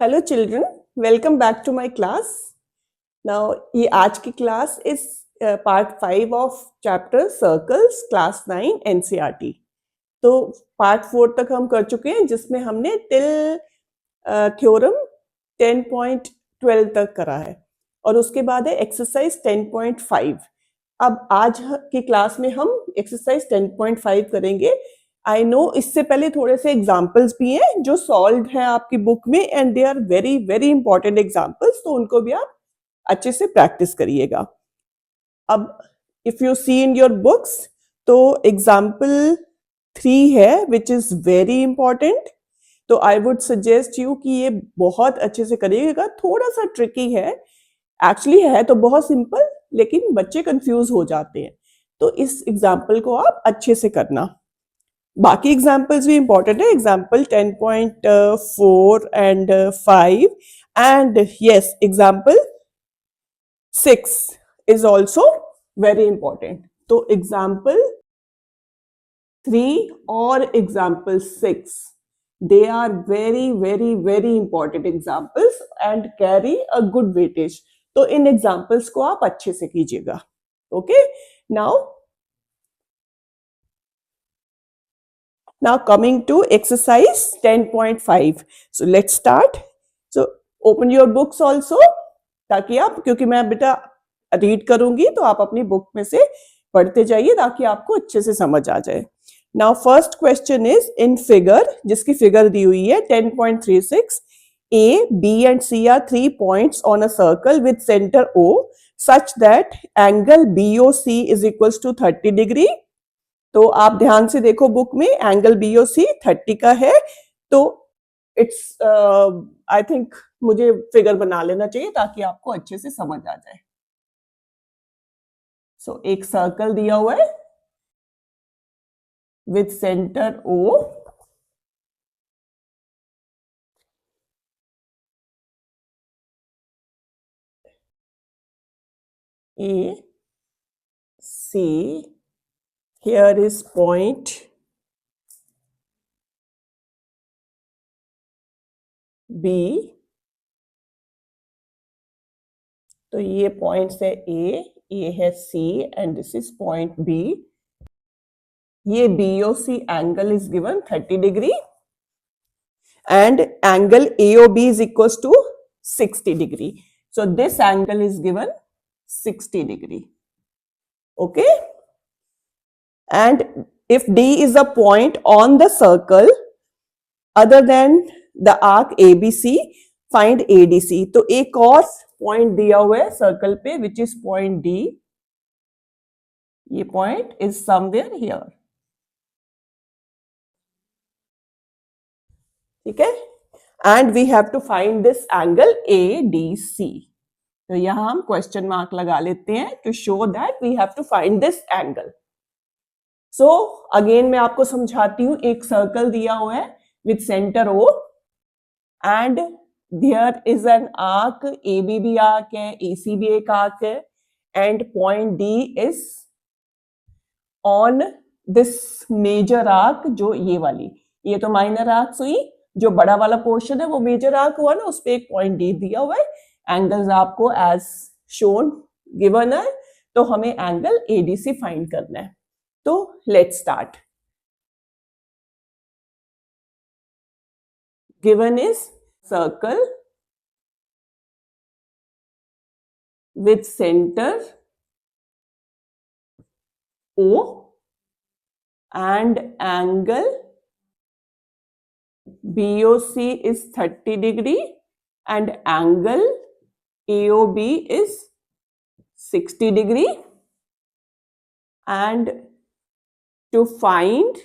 Hello children, welcome back to my class. Now ये आज की class is part 5 of chapter circles class 9 NCERT. तो part 4 तक हम कर चुके हैं, जिसमें हमने टिल थ्योरम 10.12 तक करा है और उसके बाद है एक्सरसाइज 10.5। अब आज की क्लास में हम एक्सरसाइज 10.5 करेंगे। आई नो इससे पहले थोड़े से एग्जाम्पल्स भी हैं जो सॉल्व हैं आपकी बुक में, and they are very very important examples, तो उनको भी आप अच्छे से प्रैक्टिस करिएगा। अब if you see in your books, तो एग्जाम्पल 3 है विच इज वेरी इंपॉर्टेंट। तो आई वुड सजेस्ट यू कि ये बहुत अच्छे से करिएगा। थोड़ा सा ट्रिकी है, एक्चुअली है तो बहुत सिंपल, लेकिन बच्चे कंफ्यूज हो जाते हैं। तो इस एग्जाम्पल को आप अच्छे से करना। बाकी एग्जाम्पल्स भी इंपॉर्टेंट है, example 10.4 and 5, and yes example 6 is also very important. तो एग्जाम्पल 3 और example 6, they are very very very important examples and carry a good weightage. तो इन एग्जाम्पल्स को आप अच्छे से कीजिएगा। Okay, now coming to exercise 10.5. so let's start. So open your books also, ताकि आप, क्योंकि मैं बेटा रीड करूंगी तो आप अपनी बुक में से पढ़ते जाइए ताकि आपको अच्छे से समझ आ जाए। Now first question is in figure, जिसकी फिगर दी हुई है 10.36। A, B and C are 3 points on a circle with center O such that angle BOC is equals to 30 degree. तो आप ध्यान से देखो, बुक में एंगल BOC 30 का है। तो इट्स आई थिंक मुझे फिगर बना लेना चाहिए ताकि आपको अच्छे से समझ आ जाए। सो एक सर्कल दिया हुआ है with center O, A, C, here is point B, तो ये पॉइंट्स है A है C and this is point B. ये BOC angle is given 30 degree and angle AOB is equals to 60 degree. So this angle is given 60 degree. Okay, and if D is a point on the circle other than the arc ABC, find ADC. तो एक और point दिया हुआ है circle पे which is point D. ये point is somewhere here. ठीक है, and we have to find this angle ADC. तो यहां हम क्वेश्चन मार्क लगा लेते हैं to show that we have to find this angle. So again मैं आपको समझाती हूं. एक सर्कल दिया हुआ है with centre O and there is an arc, AB भी आर्क है, AC भी एक आर्क है, and point D is on this major arc. जो ये वाली, ये तो माइनर आर्क हुई, जो बड़ा वाला पोर्शन है वो मेजर आर्क हुआ ना, उस पे एक पॉइंट D दिया हुआ है. एंगल्स आपको एज शोन गिवन है, तो हमें एंगल ADC फाइंड करना है. तो let's start. Given is circle with centre O and angle BOC is 30 degree and angle AOB is 60 degree, and to find,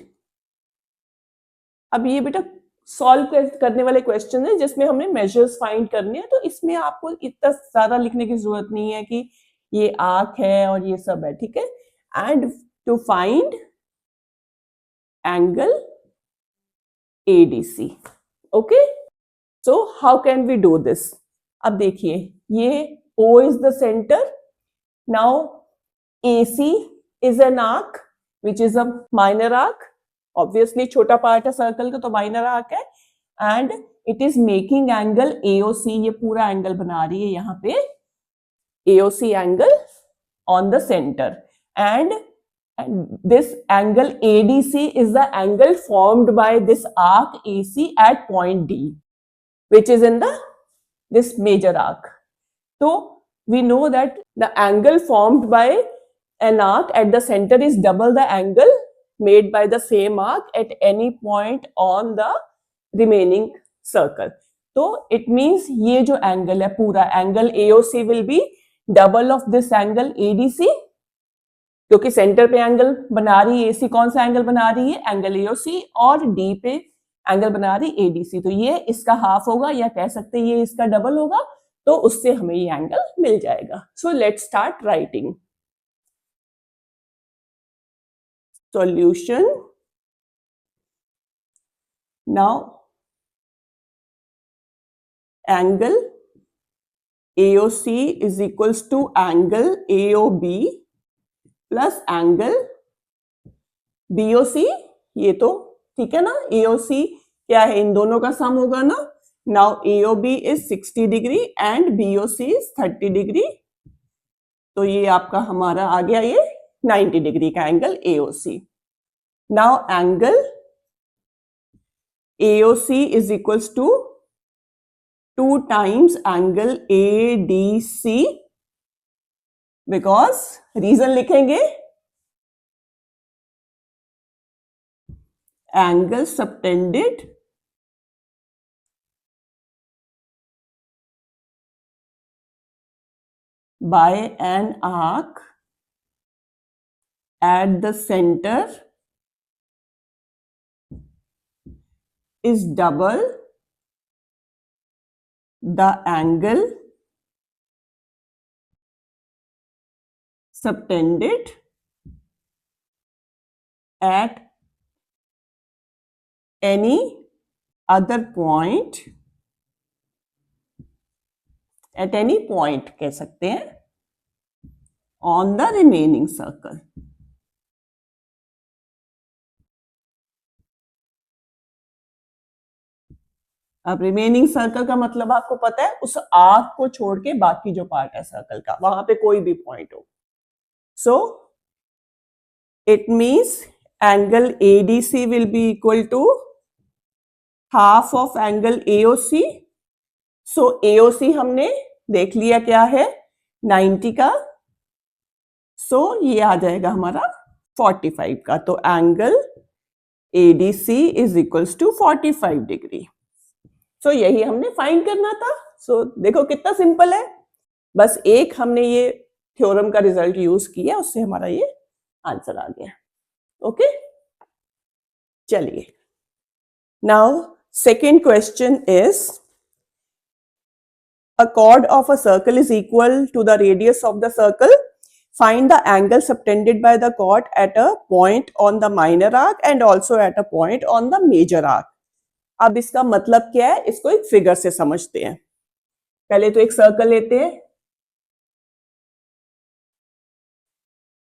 अब ये बेटा सॉल्व करने वाले क्वेश्चन है जिसमें हमने मेजर्स फाइंड करने हैं. तो इसमें आपको इतना ज्यादा लिखने की जरूरत नहीं है कि ये आर्क है और ये सब है. ठीक है, and to find angle ADC. Okay, so how can we do this? अब देखिए, ये O is the centre. Now AC is an arc which is a minor arc. Obviously छोटा पार्ट है सर्कल का, तो माइनर आर्क है. And it is making angle AOC, ये पूरा एंगल बना रही है यहाँ पे AOC angle on the center, and this angle ADC is the angle formed by this arc AC at point D, which is in this major arc. So we know that the angle formed by an arc at the center is double the angle made by the same arc at any point on the remaining circle. So it means ये जो angle है पूरा angle AOC will be double of this angle ADC, क्योंकि centre पे angle बना रही है AC, कौन सा एंगल बना रही है? एंगल AOC, और D पे एंगल बना रही ADC, तो ये इसका हाफ होगा, या कह सकते हैं ये इसका डबल होगा, तो उससे हमें ये एंगल मिल जाएगा. So let's start writing. Solution. Now angle AOC is equals to angle AOB plus angle BOC. ये तो ठीक है ना, AOC क्या है, इन दोनों का सम होगा ना. Now AOB is 60 degree and BOC is 30 degree, तो ये आपका हमारा आ गया ये 90 डिग्री का angle AOC. Now angle AOC is equals to 2 times angle ADC, because reason लिखेंगे angle subtended by an arc at the center is double the angle subtended at any other point, at any point कह सकते हैं, on the remaining circle. अब remaining circle का मतलब आपको पता है, उस आर्क को छोड़ के बाकी जो पार्ट है सर्कल का, वहां पे कोई भी पॉइंट हो. So it means angle ADC will be equal to half of angle AOC. So AOC हमने देख लिया क्या है, 90 का, सो ये आ जाएगा हमारा 45 का. तो angle ADC is equals to 45 degree. So यही हमने फाइंड करना था. सो देखो कितना सिंपल है, बस एक हमने ये थ्योरम का रिजल्ट यूज किया, उससे हमारा ये आंसर आ गया. ओके, चलिए. Now second question is, a chord of a circle is equal to the radius of the circle. Find the angle subtended by the chord at a point on the minor arc and also at a point on the major arc. अब इसका मतलब क्या है, इसको एक figure से समझते हैं. पहले तो एक सर्कल लेते हैं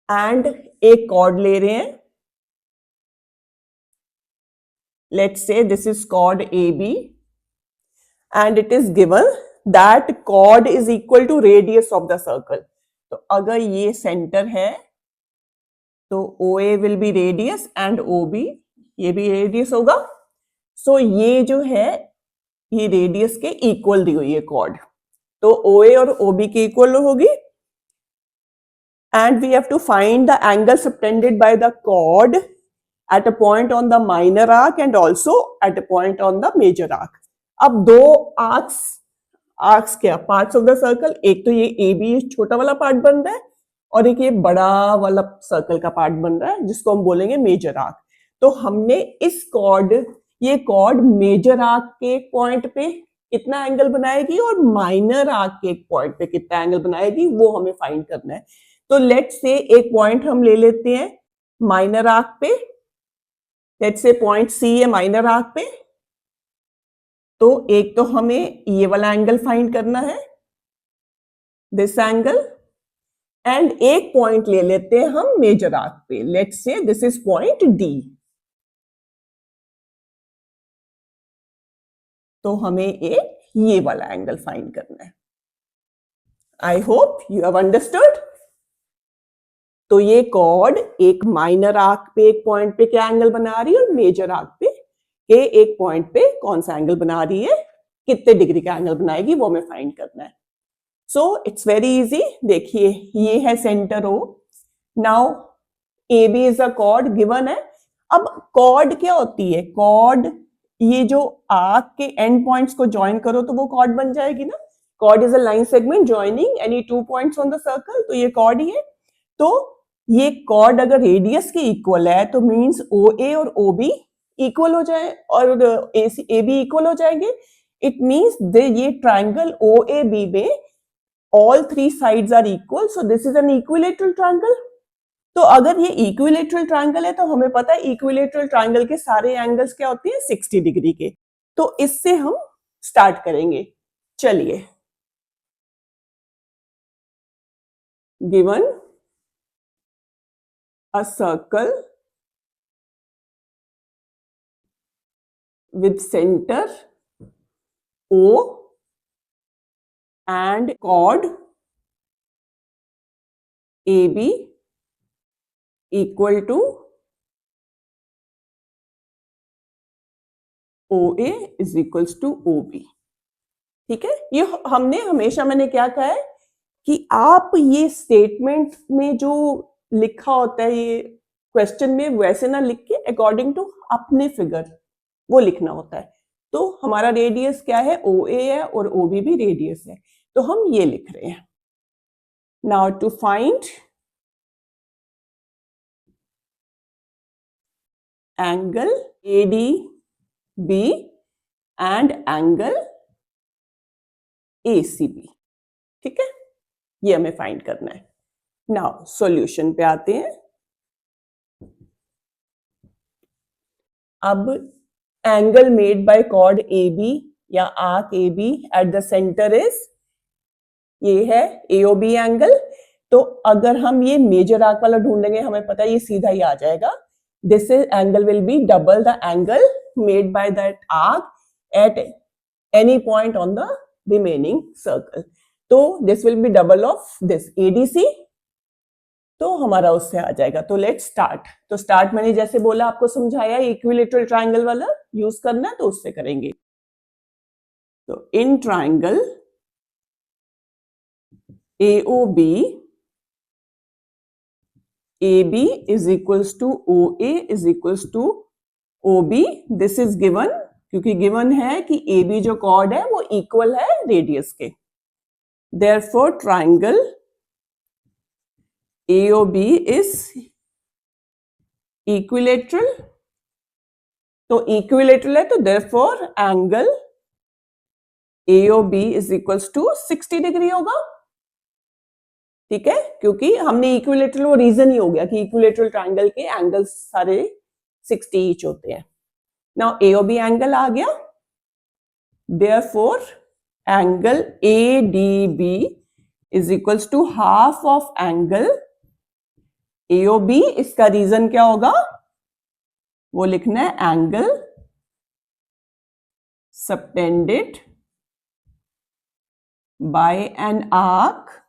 एंड एक chord ले रहे हैं. Let's say this is chord AB and it is given that chord is equal to radius of the circle. तो अगर ये सेंटर है तो OA will be radius and OB ये भी रेडियस होगा. सो ये जो है ये रेडियस के इक्वल दी हुई है chord, तो OA और OB के इक्वल होगी. and we have to find the angle subtended by the chord at a point on the minor arc and also at a point on the major arc. अब दो arcs क्या parts of the circle, एक तो ये AB छोटा वाला part बन रहा है और एक ये बड़ा वाला सर्कल का पार्ट बन रहा है जिसको हम बोलेंगे मेजर आर्क. तो हमने इस ये कॉर्ड मेजर आर्क के एक पॉइंट पे कितना एंगल बनाएगी और माइनर आर्क के एक पॉइंट पे कितना एंगल बनाएगी, वो हमें फाइंड करना है. तो लेट्स से एक पॉइंट हम ले लेते हैं माइनर आर्क पे. लेट्स से पॉइंट C है माइनर आर्क पे. तो एक तो हमें ये वाला एंगल फाइंड करना है, दिस एंगल, एंड एक पॉइंट ले लेते हैं हम मेजर आर्क पे. Let's say this is point D. तो हमें एक ये वाला एंगल फाइंड करना है। आई होप यू हैव अंडरस्टूड। तो ये कॉर्ड एक माइनर आर्क पे एक पॉइंट पे क्या एंगल बना रही है और मेजर आर्क पे एक पॉइंट पे कौन सा एंगल बना रही है, कितने डिग्री का एंगल बनाएगी, वो हमें फाइंड करना है। So it's very easy. देखिए ये है centre O. Now A B is a chord given है। अब कॉर्ड क्या होती है? कॉर्ड ये जो आर्क के एंड पॉइंट्स को ज्वाइन करो तो वो कॉर्ड बन जाएगी ना। Chord is a line segment joining any two points on the circle, तो ये कॉर्ड ही है। तो ये कॉर्ड अगर रेडियस के इक्वल है तो मींस ओ ए और ओ बी इक्वल हो जाए और ए बी इक्वल हो जाएंगे। इट मींस ये ट्राइंगल ओ ए बी में all three sides are equal, so this is an equilateral triangle. तो अगर ये इक्विलेटरल ट्रायंगल है तो हमें पता है इक्विलेटरल ट्रायंगल के सारे एंगल्स क्या होते हैं? 60 डिग्री के। तो इससे हम स्टार्ट करेंगे। चलिए, given a circle with center O and chord AB equal to OA is equals to OB। ठीक है, ये हमने हमेशा मैंने क्या कहा है कि आप ये स्टेटमेंट में जो लिखा होता है ये क्वेश्चन में वैसे ना लिख के अकॉर्डिंग टू अपने फिगर वो लिखना होता है। तो हमारा रेडियस क्या है? ओ ए है और ओ बी भी रेडियस है, तो हम ये लिख रहे हैं। Now to find angle A D B and angle A C B. ठीक है, ये हमें फाइंड करना है। नाउ सॉल्यूशन पे आते हैं। अब angle made by chord A B या arc A B at the centre is, ये है एओबी एंगल। तो अगर हम ये मेजर आर्क वाला ढूंढेंगे हमें पता है ये सीधा ही आ जाएगा। This is angle will be double the angle made by that arc at any point on the remaining circle. तो this will be double of this ADC, तो हमारा उससे आ जाएगा। तो लेट्स स्टार्ट। तो स्टार्ट मैंने जैसे बोला आपको समझाया, इक्विलेटरल ट्रायंगल वाला यूज करना है तो उससे करेंगे। तो in triangle AOB AB is equals to OA is equals to OB, this is given, क्योंकि गिवन है कि AB जो कॉर्ड है वो इक्वल है रेडियस के। Therefore triangle AOB is equilateral, तो इक्विलेटरल है तो therefore angle AOB is equals to 60 degree होगा। ठीक है, क्योंकि हमने इक्विलेटरल, वो रीजन ही हो गया कि इक्विलेटरल ट्रायंगल के एंगल्स सारे 60 ईच होते हैं। नाउ AOB एंगल आ गया, therefore angle ADB is equals to half of angle AOB। इसका रीजन क्या होगा? वो लिखना है angle subtended by an arc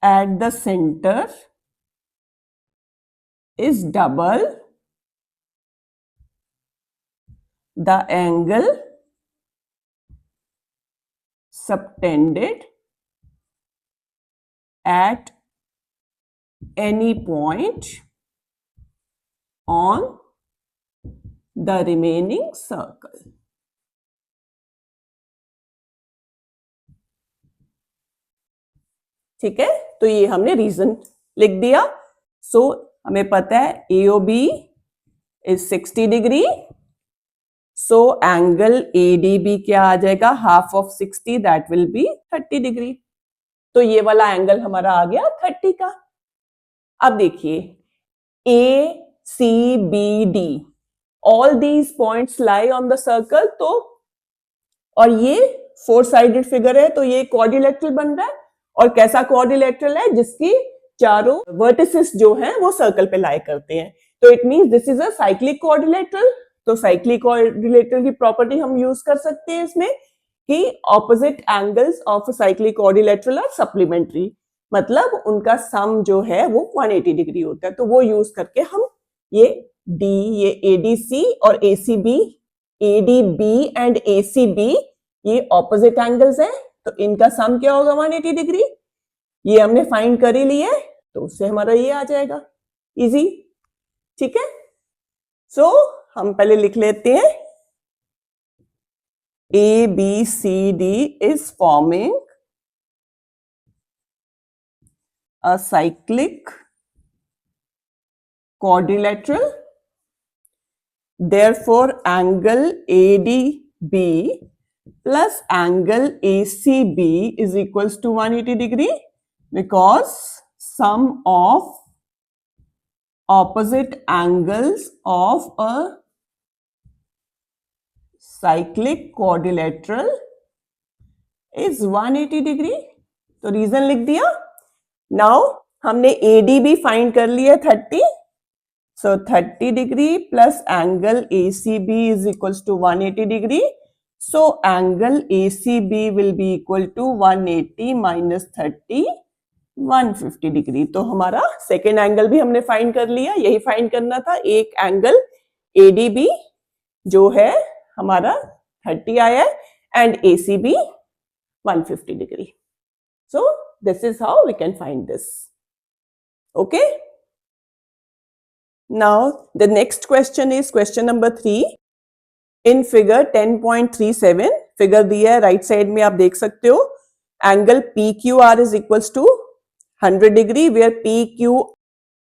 at the center is double the angle subtended at any point on the remaining circle। ठीक है, तो ये हमने रीजन लिख दिया। सो हमें पता है AOB is 60 degree, so angle ADB क्या आ जाएगा? Half of 60, that will be 30 degree. तो ये वाला एंगल हमारा आ गया 30 का। अब देखिए ACBD, all these points lie on the circle, तो और ये 4 साइडेड फिगर है तो ये क्वाड्रिलेटरल बन रहा है। और कैसा क्वाड्रिलेटरल है? जिसकी चारों वर्टिसेस जो हैं वो सर्कल पे लाई करते हैं। तो it means this is a cyclic quadrilateral. तो साइक्लिक कोऑर्डिनेटर की प्रॉपर्टी हम यूज कर सकते हैं इसमें कि opposite angles of cyclic coordinator are supplementary, मतलब उनका सम जो है वो 180 डिग्री होता है। तो वो यूज करके हम ये डी, ये एडीसी और एसीबी, एडीबी एंड एसीबी ये ऑपोजिट एंगल्स हैं, तो इनका सम क्या होगा 180 डिग्री। ये हमने फाइंड कर ही लिया है, तो उससे हमारा ये आ जाएगा इजी। ठीक है, सो हम पहले लिख लेते हैं A B C D is forming a cyclic quadrilateral, therefore angle ADB plus angle ACB is equals to 180 degree because sum of opposite angles of a cyclic quadrilateral is 180 degree। तो reason लिख दिया। Now हमने ADB find कर लिया 30, so 30 degree plus angle ACB is equals to 180 degree. So angle ACB will be equal to 180 minus 30, 150 degree. तो हमारा second angle भी हमने फाइंड कर लिया, यही फाइंड करना था। एक एंगल ADB जो है हमारा 30 आया है and ACB 150 degree. So this is how we can find this. Okay. Now the next question is question number 3. In figure 10.37 figure दिया है राइट साइड में, आप देख सकते हो angle PQR is equals to 100 degree where PQ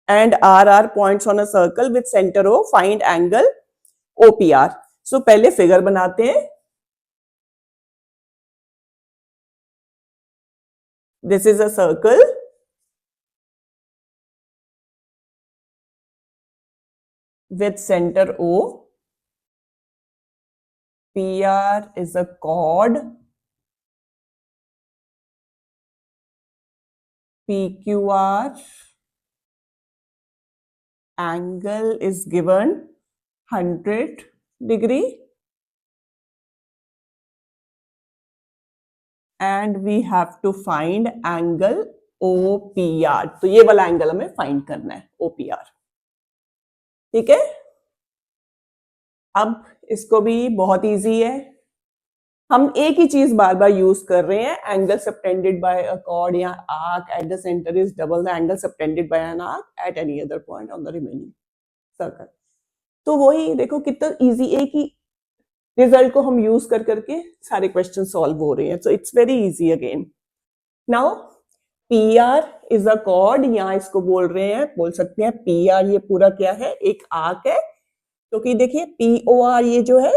and R are points on a circle with center O. Find angle OPR. So पहले figure बनाते हैं। This is a circle with center O. PR is a chord. PQR angle is given 100 degree and we have to find angle OPR। तो ये वाला angle हमें find करना है OPR। ठीक है, अब इसको भी बहुत इजी है, हम एक ही चीज बार बार यूज कर रहे हैं, angle subtended by a chord या arc at the centre is double the angle subtended by an arc at any other point on the remaining circle. तो वही देखो कितना इजी, एक ही रिजल्ट को हम यूज कर करके सारे क्वेश्चन सॉल्व हो रहे हैं। सो it's very easy again. Now PR is a cord, यहाँ इसको बोल रहे हैं, बोल सकते हैं PR ये पूरा क्या है, एक आर्क है। तो कि देखिए POR ये जो है,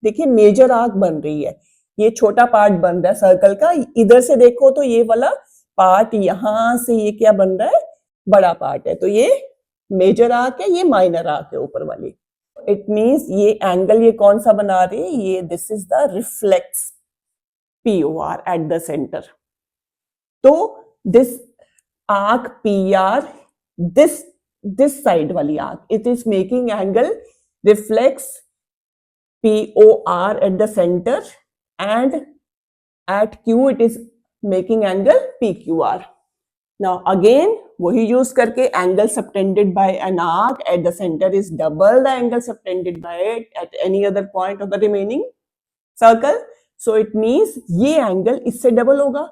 देखिए मेजर आर्क बन रही है, ये छोटा पार्ट बन रहा है सर्कल का। इधर से देखो तो ये वाला पार्ट यहां से ये क्या बन रहा है, बड़ा पार्ट है। तो ये मेजर आर्क है, ये माइनर आर्क है ऊपर वाली। इट मींस ये एंगल ये कौन सा बना रही है, ये this is the reflex POR at the centre. तो this arc PR, this side वाली arc, it is making angle reflects POR at the center and at Q it is making angle PQR. Now again वही use करके angle subtended by an arc at the center is double the angle subtended by it at any other point of the remaining circle. So it means ये angle इससे double होगा,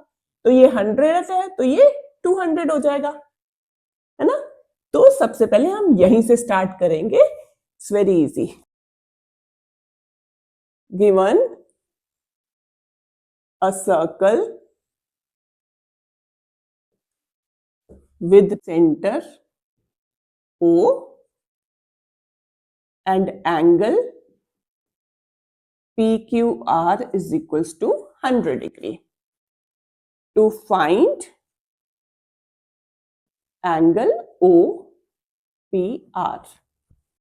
तो ये 100 है तो ये 200 हो जाएगा, है ना। तो सबसे पहले हम यहीं से स्टार्ट करेंगे। It's very easy. Given a circle with center O and angle PQR is equals to 100 degree. To find angle OPR.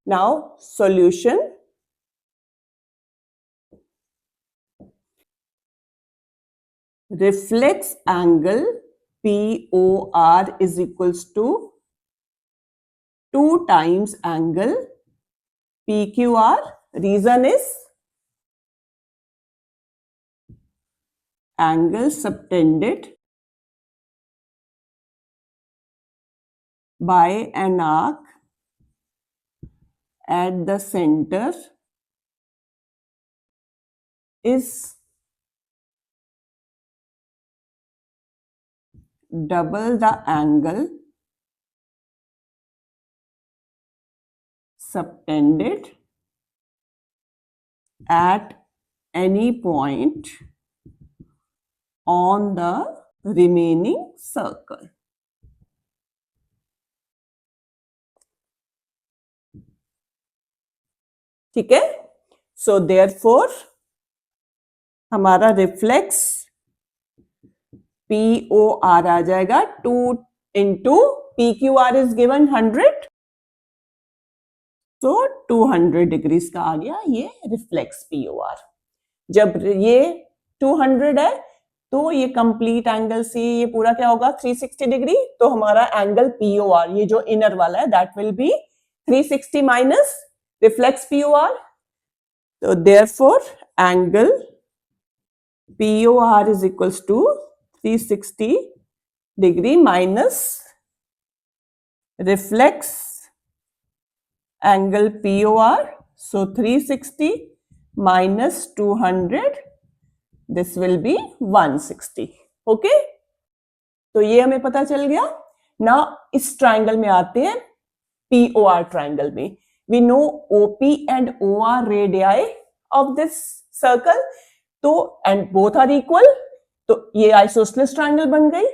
Now solution. Reflex angle POR is equals to 2 times angle PQR reason is angle subtended by an arc at the center is double the angle subtended at any point on the remaining circle. ठीक है, so therefore हमारा reflex POR आ जाएगा 2 into PQR is given 100, तो 200 degrees का आ गया ये reflex POR. जब ये 200 है तो ये कंप्लीट एंगल से ये पूरा क्या होगा 360 डिग्री, तो हमारा एंगल POR ये जो इनर वाला है that will be 360 minus reflex POR. तो therefore angle POR is equals to 360 degree minus reflex angle POR. So 360 minus 200, this will be 160. Okay? तो ये हमें पता चल गया. Now इस ट्राइंगल में आते हैं POR ट्राइंगल में. We know OP and OR radii of this circle. तो and both are equal, तो ये आइसोसेलेस ट्राइंगल बन गई.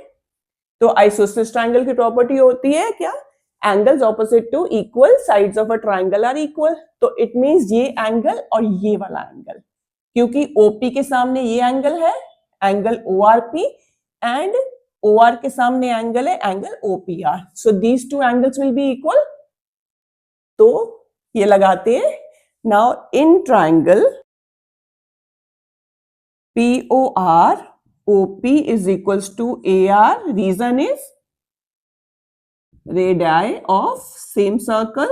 तो आइसोसेलेस ट्राइंगल की प्रॉपर्टी होती है क्या, angles opposite to equal sides of a triangle are equal. तो इट मींस ये एंगल और ये वाला एंगल, क्योंकि OP के सामने ये एंगल है एंगल ORP एंड OR के सामने एंगल है angle OPR. So these two angles will be equal. तो ये लगाते हैं. Now in triangle POR OP is equals to AR. Reason is radii of same circle.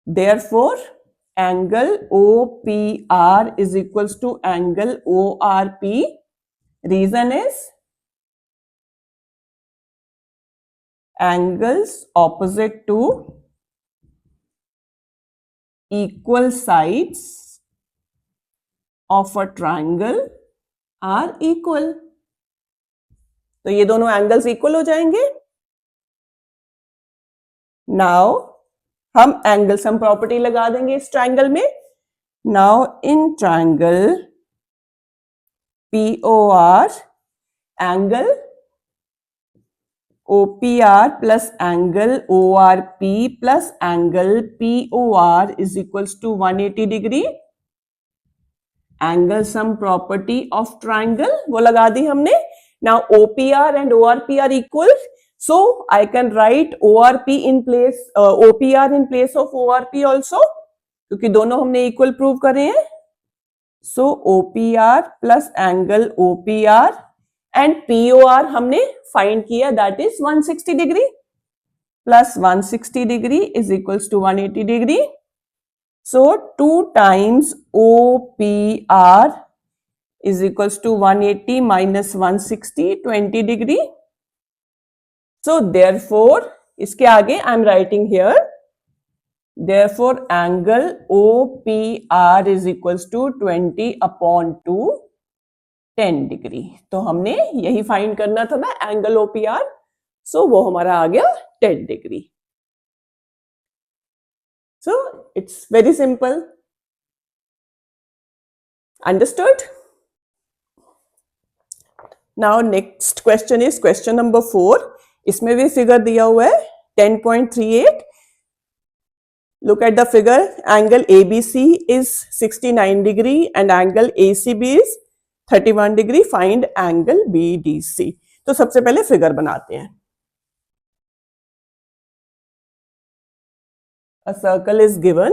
Therefore, angle OPR is equals to angle ORP. Reason is angles opposite to equal sides of a triangle are equal. तो ये दोनों angles equal हो जाएंगे. Now हम angle sum property लगा देंगे इस triangle में. Now in triangle POR angle OPR plus angle ORP plus angle POR is equals to 180 degree. Angle sum property of triangle वो लगा दी हमने. Now OPR and ORP are equal, so I can write ORP in place OPR in place of ORP also, क्योंकि दोनों हमने equal prove करे हैं. So OPR plus angle OPR and POR हमने find किया, that is 160 degree plus 160 degree is equals to 180 degree. So 2 times OPR is equals to 180 minus 160, 20 degree. So therefore इसके आगे I am writing here, therefore angle OPR is equals to 20 upon 2, 10 degree. तो हमने यही find करना था ना angle OPR, सो वो हमारा आ गया 10 degree. So it's very simple. Understood? Now next question is question number 4. इसमें भी फिगर दिया हुआ है 10.38. Look at the figure. Angle ABC is 69 degree and angle ACB is 31 degree. Find angle BDC. तो सबसे पहले फिगर बनाते हैं. A circle is given.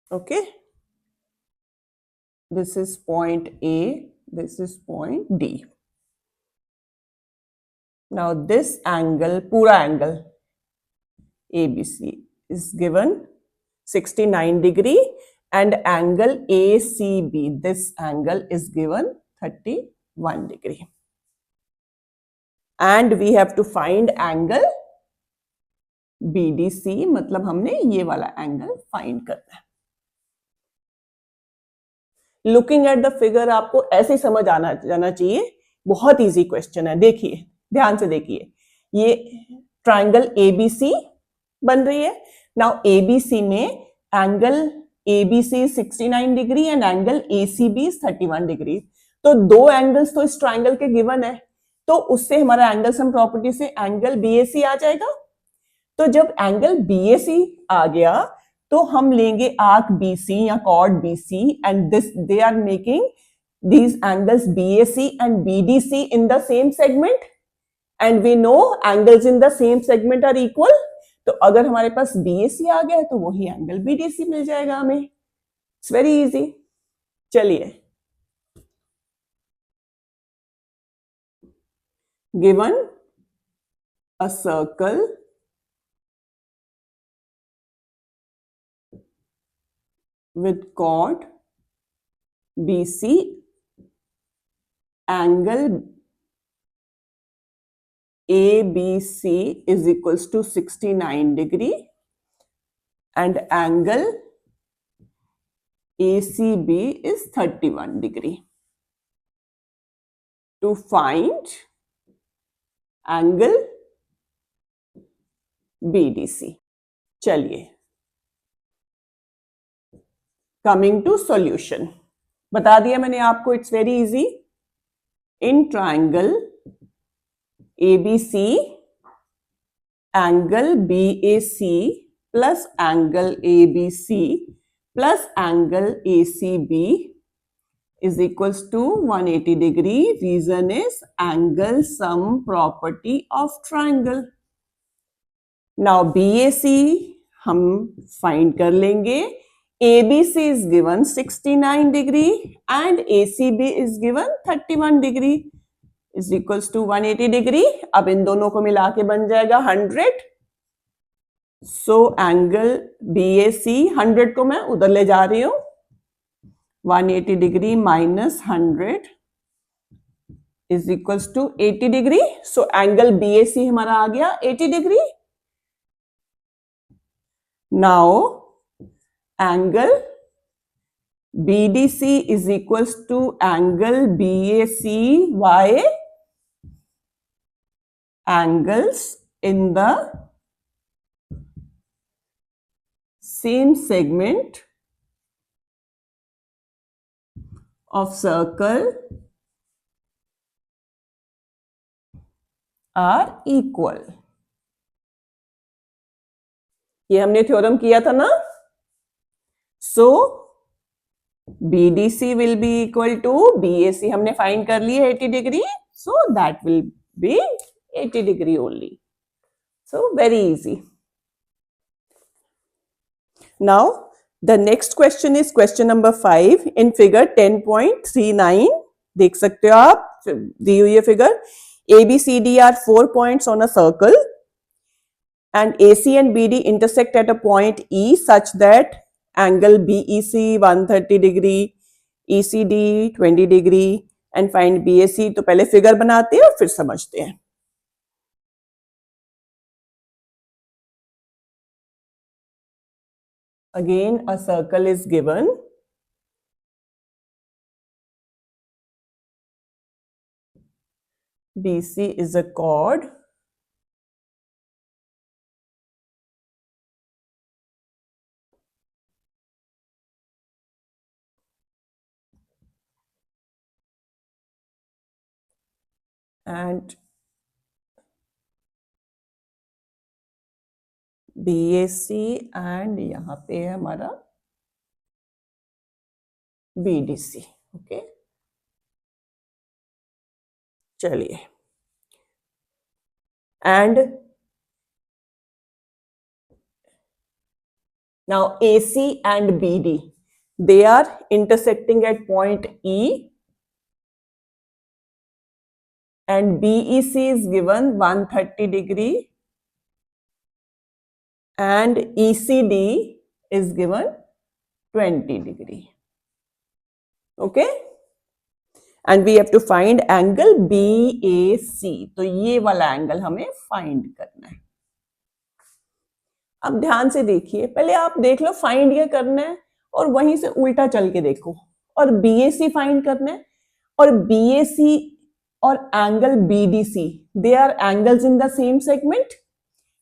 Okay, this is point A, this is point D. Now this angle, pura angle ABC is given 69 degree, and angle ACB, this angle is given 31 degree. And we have to find angle BDC, मतलब हमने ये वाला angle find करना है. Looking at the figure आपको ऐसे समझ आना जाना चाहिए. बहुत इजी क्वेश्चन है. देखिए, ध्यान से देखिए, ये ट्राइंगल एबीसी बन रही है. नाउ एबीसी में angle ABC 69 degree and angle ACB 31 degree. तो दो एंगल्स तो इस ट्राइंगल के गिवन है, तो उससे हमारा एंगल सम प्रॉपर्टी से एंगल बीएसी आ जाएगा. तो जब एंगल बीएसी आ गया तो हम लेंगे आर्क बीसी या chord BC, and this they are making these angles BAC and BDC in the same segment, and we know angles in the same segment are equal. तो अगर हमारे पास BAC आ गया है तो वही एंगल BDC मिल जाएगा हमें. It's very easy. चलिए, given a circle with chord BC, angle ABC is equals to 69 degree and angle ACB is 31 degree. To find angle BDC. चलिए, कमिंग टू सॉल्यूशन. बता दिया मैंने आपको, it's very easy. In triangle ABC, angle BAC plus angle ABC plus angle ACB is equals to 180 degree. Reason is angle sum property of triangle. Now BAC हम find कर लेंगे. ABC is given 69 degree and ACB is given 31 degree is equals to 180 degree. अब इन दोनों को मिला के बन जाएगा 100. So angle BAC 100 को मैं उधर ले जा रही हूं. 180 degree minus 100 is equals to 80 degree. So angle BAC हमारा आ गया 80 degree. Now angle BDC is equals to angle BAC. Why? Angles in the same segment of circle are equal. ये हमने थ्योरम किया था ना. So BDC will be equal to BAC. हमने find कर लिए 80 degree. So that will be 80 degree only. So very easy. Now the next question is question number 5 in figure 10.39. देख सकते हो आप, दी हुई है figure. ABCD are 4 points on a circle and AC and BD intersect at a point E such that angle BEC 130 degree, ECD 20 degree and find BAC. तो पहले figure बनाते हैं और फिर समझते हैं. Again a circle is given. BC is a chord. And BAC and यहाँ पे है हमारा BDC. ओके, चलिए. And Now AC and BD, they are intersecting at point E, and BEC is given 130 degree and ECD is given 20 degree. Okay, and we have to find angle BAC. तो ये वाला angle हमें find करना है. अब ध्यान से देखिए, पहले आप देख लो फाइंड ये करना है और वहीं से उल्टा चल के देखो, और BAC फाइंड करना है, और BAC और angle BDC, they are angles in the same segment.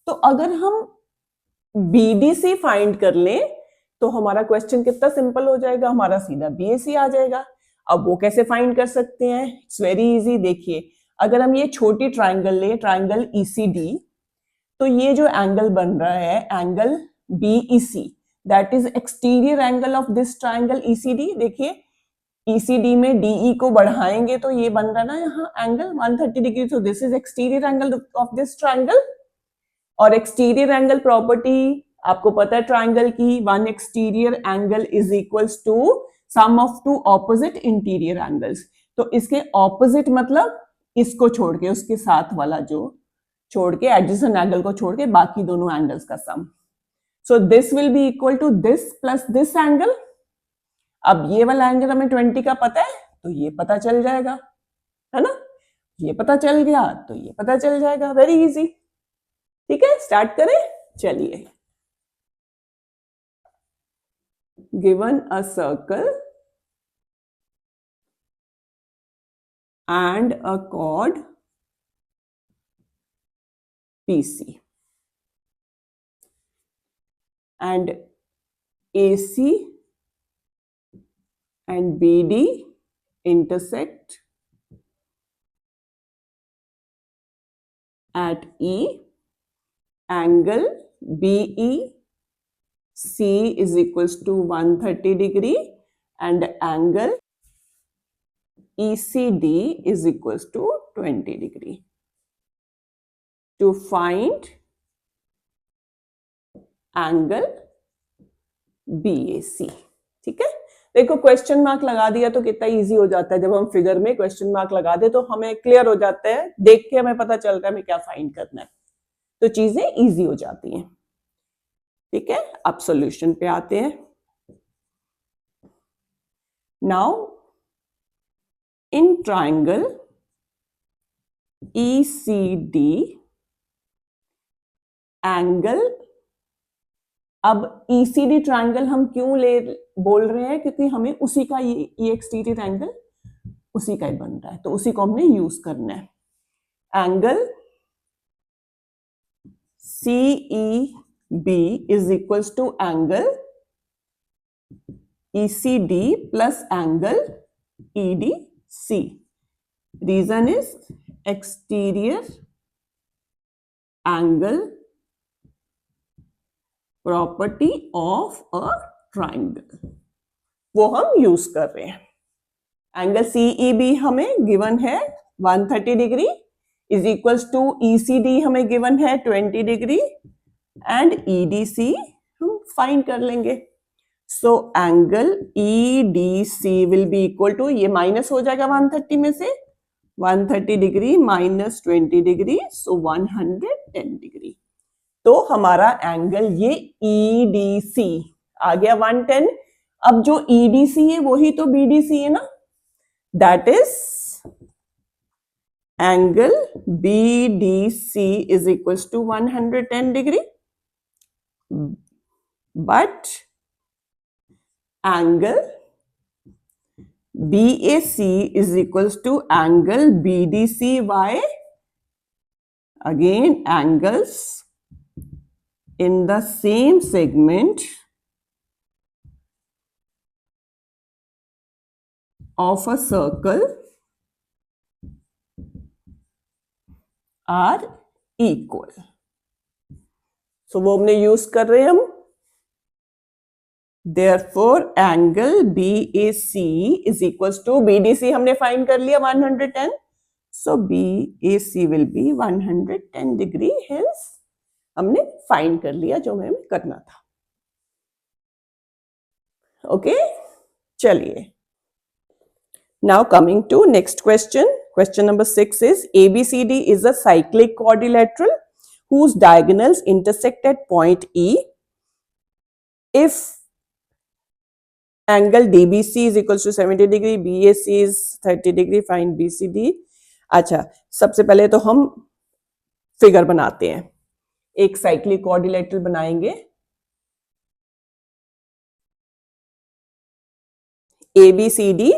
तो अगर हम BDC फाइंड कर लें तो हमारा क्वेश्चन कितना सिंपल हो जाएगा, हमारा सीधा BAC आ जाएगा. अब वो कैसे फाइंड कर सकते हैं? It's very easy. देखिए, अगर हम ये छोटी ट्राइंगल ले, ट्राइंगल ECD, तो ये जो एंगल बन रहा है angle BEC, that is exterior angle of this triangle ECD. देखिए ECD में DE को बढ़ाएंगे तो ये बन रहा है ना यहाँ एंगल 130 डिग्री. तो this is exterior angle of this triangle. और एक्सटीरियर एंगल प्रॉपर्टी आपको पता है ट्राइंगल की, one exterior angle is equals to sum of two opposite interior angles. तो इसके ऑपोजिट मतलब इसको छोड़ के, उसके साथ वाला जो छोड़ के, एडजेसेंट एंगल को छोड़ के बाकी दोनों एंगल्स का sum. So this will be equal to this plus this angle. अब ये वाला एंगल हमें 20 का पता है तो ये पता चल जाएगा, है ना. ये पता चल गया तो ये पता चल जाएगा. Very easy. ठीक है, स्टार्ट करें. चलिए, given a circle and a chord PC and AC and BD intersect at E. Angle BEC is equals to 130 degree and angle ECD is equals to 20 degree. To find angle BAC. ठीक है, देखो question mark लगा दिया तो कितना easy हो जाता है. जब हम फिगर में क्वेश्चन मार्क लगा दे तो हमें क्लियर हो जाता है, देख के हमें पता चल रहा है हमें क्या फाइंड करना है, तो चीजें इजी हो जाती हैं. ठीक है, अब सॉल्यूशन पे आते हैं. Now in triangle ECD angle, अब ECD ट्राइंगल हम क्यों बोल रहे हैं, क्योंकि हमें उसी का ये एक्सटीरियर एंगल उसी का ही बन रहा है, तो उसी को हमने यूज करना है. Angle CEB is equals to angle ECD plus angle EDC. Reason is exterior angle property of a triangle, वो हम यूज कर रहे हैं. एंगल CEB हमें गिवन है 130 degree is equals to ECD हमें गिवन है 20 डिग्री एंड EDC हम फाइंड कर लेंगे. So angle EDC will be equal to, ये माइनस हो जाएगा 130 में से, 130 degree minus 20 degree, so 110 degree. तो हमारा एंगल ये EDC आ गया 110. अब जो EDC है वही तो BDC है ना, that is angle BDC is equal to 110 degree, but angle BAC is equals to angle BDC. Why? Again, angles in the same segment of a circle are equal. So वो हमने use कर रहे हैं हम. Therefore, angle BAC is equals to BDC हमने find कर लिया 110. So BAC will be 110 degree. Hence हमने फाइंड कर लिया जो हमें करना था. ओके, चलिए. Now coming to next question. Question number 6 is ABCD is a cyclic quadrilateral whose diagonals intersect at point E. If angle DBC is equals to 70 degree, BAC is 30 degree, find BCD. अच्छा, सबसे पहले तो हम figure बनाते हैं. एक cyclic quadrilateral बनाएंगे. ABCD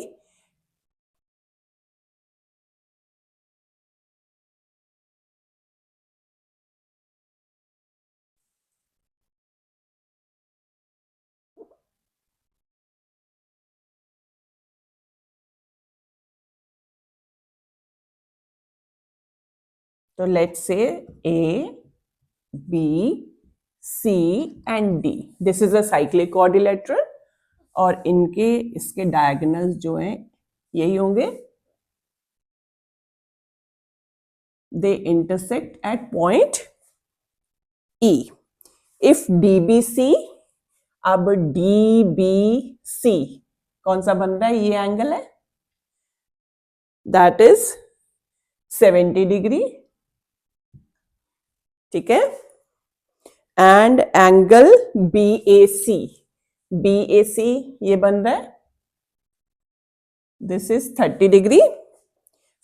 तो let's say A, B, C and D. This is a cyclic quadrilateral और इनके इसके डायगोनल्स जो हैं यही होंगे. They intersect at point E. If DBC, अब DBC कौन सा बन रहा है? ये एंगल है, दैट इज 70 डिग्री. ठीक है. एंड एंगल BAC, BAC ये बन रहा है, this is 30 degree.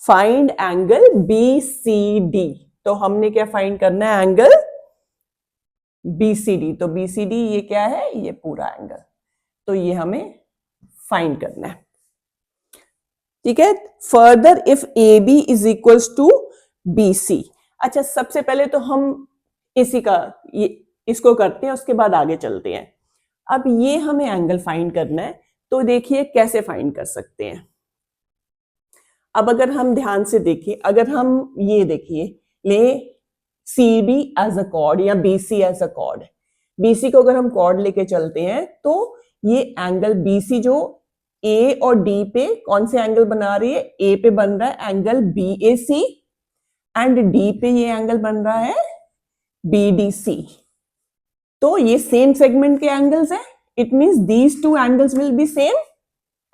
Find angle BCD. तो हमने क्या फाइंड करना है? Angle BCD. तो BCD ये क्या है? ये पूरा एंगल. तो ये हमें फाइंड करना है. ठीक है. Further if AB is equals to BC. अच्छा, सबसे पहले तो हम इसी का इसको करते हैं, उसके बाद आगे चलते हैं. अब ये हमें एंगल फाइंड करना है. तो देखिए कैसे फाइंड कर सकते हैं. अब अगर हम ध्यान से देखें, अगर हम ये देखिए ले CB एज अ कॉर्ड या BC as a chord. BC को अगर हम कॉर्ड लेके चलते हैं तो ये एंगल BC जो A और D पे कौन से एंगल बना रही है? A पे बन रहा है एंगल BAC एंड D पे ये एंगल बन रहा है BDC. तो ये सेम सेगमेंट के एंगल्स हैं. It means these two angles will be same.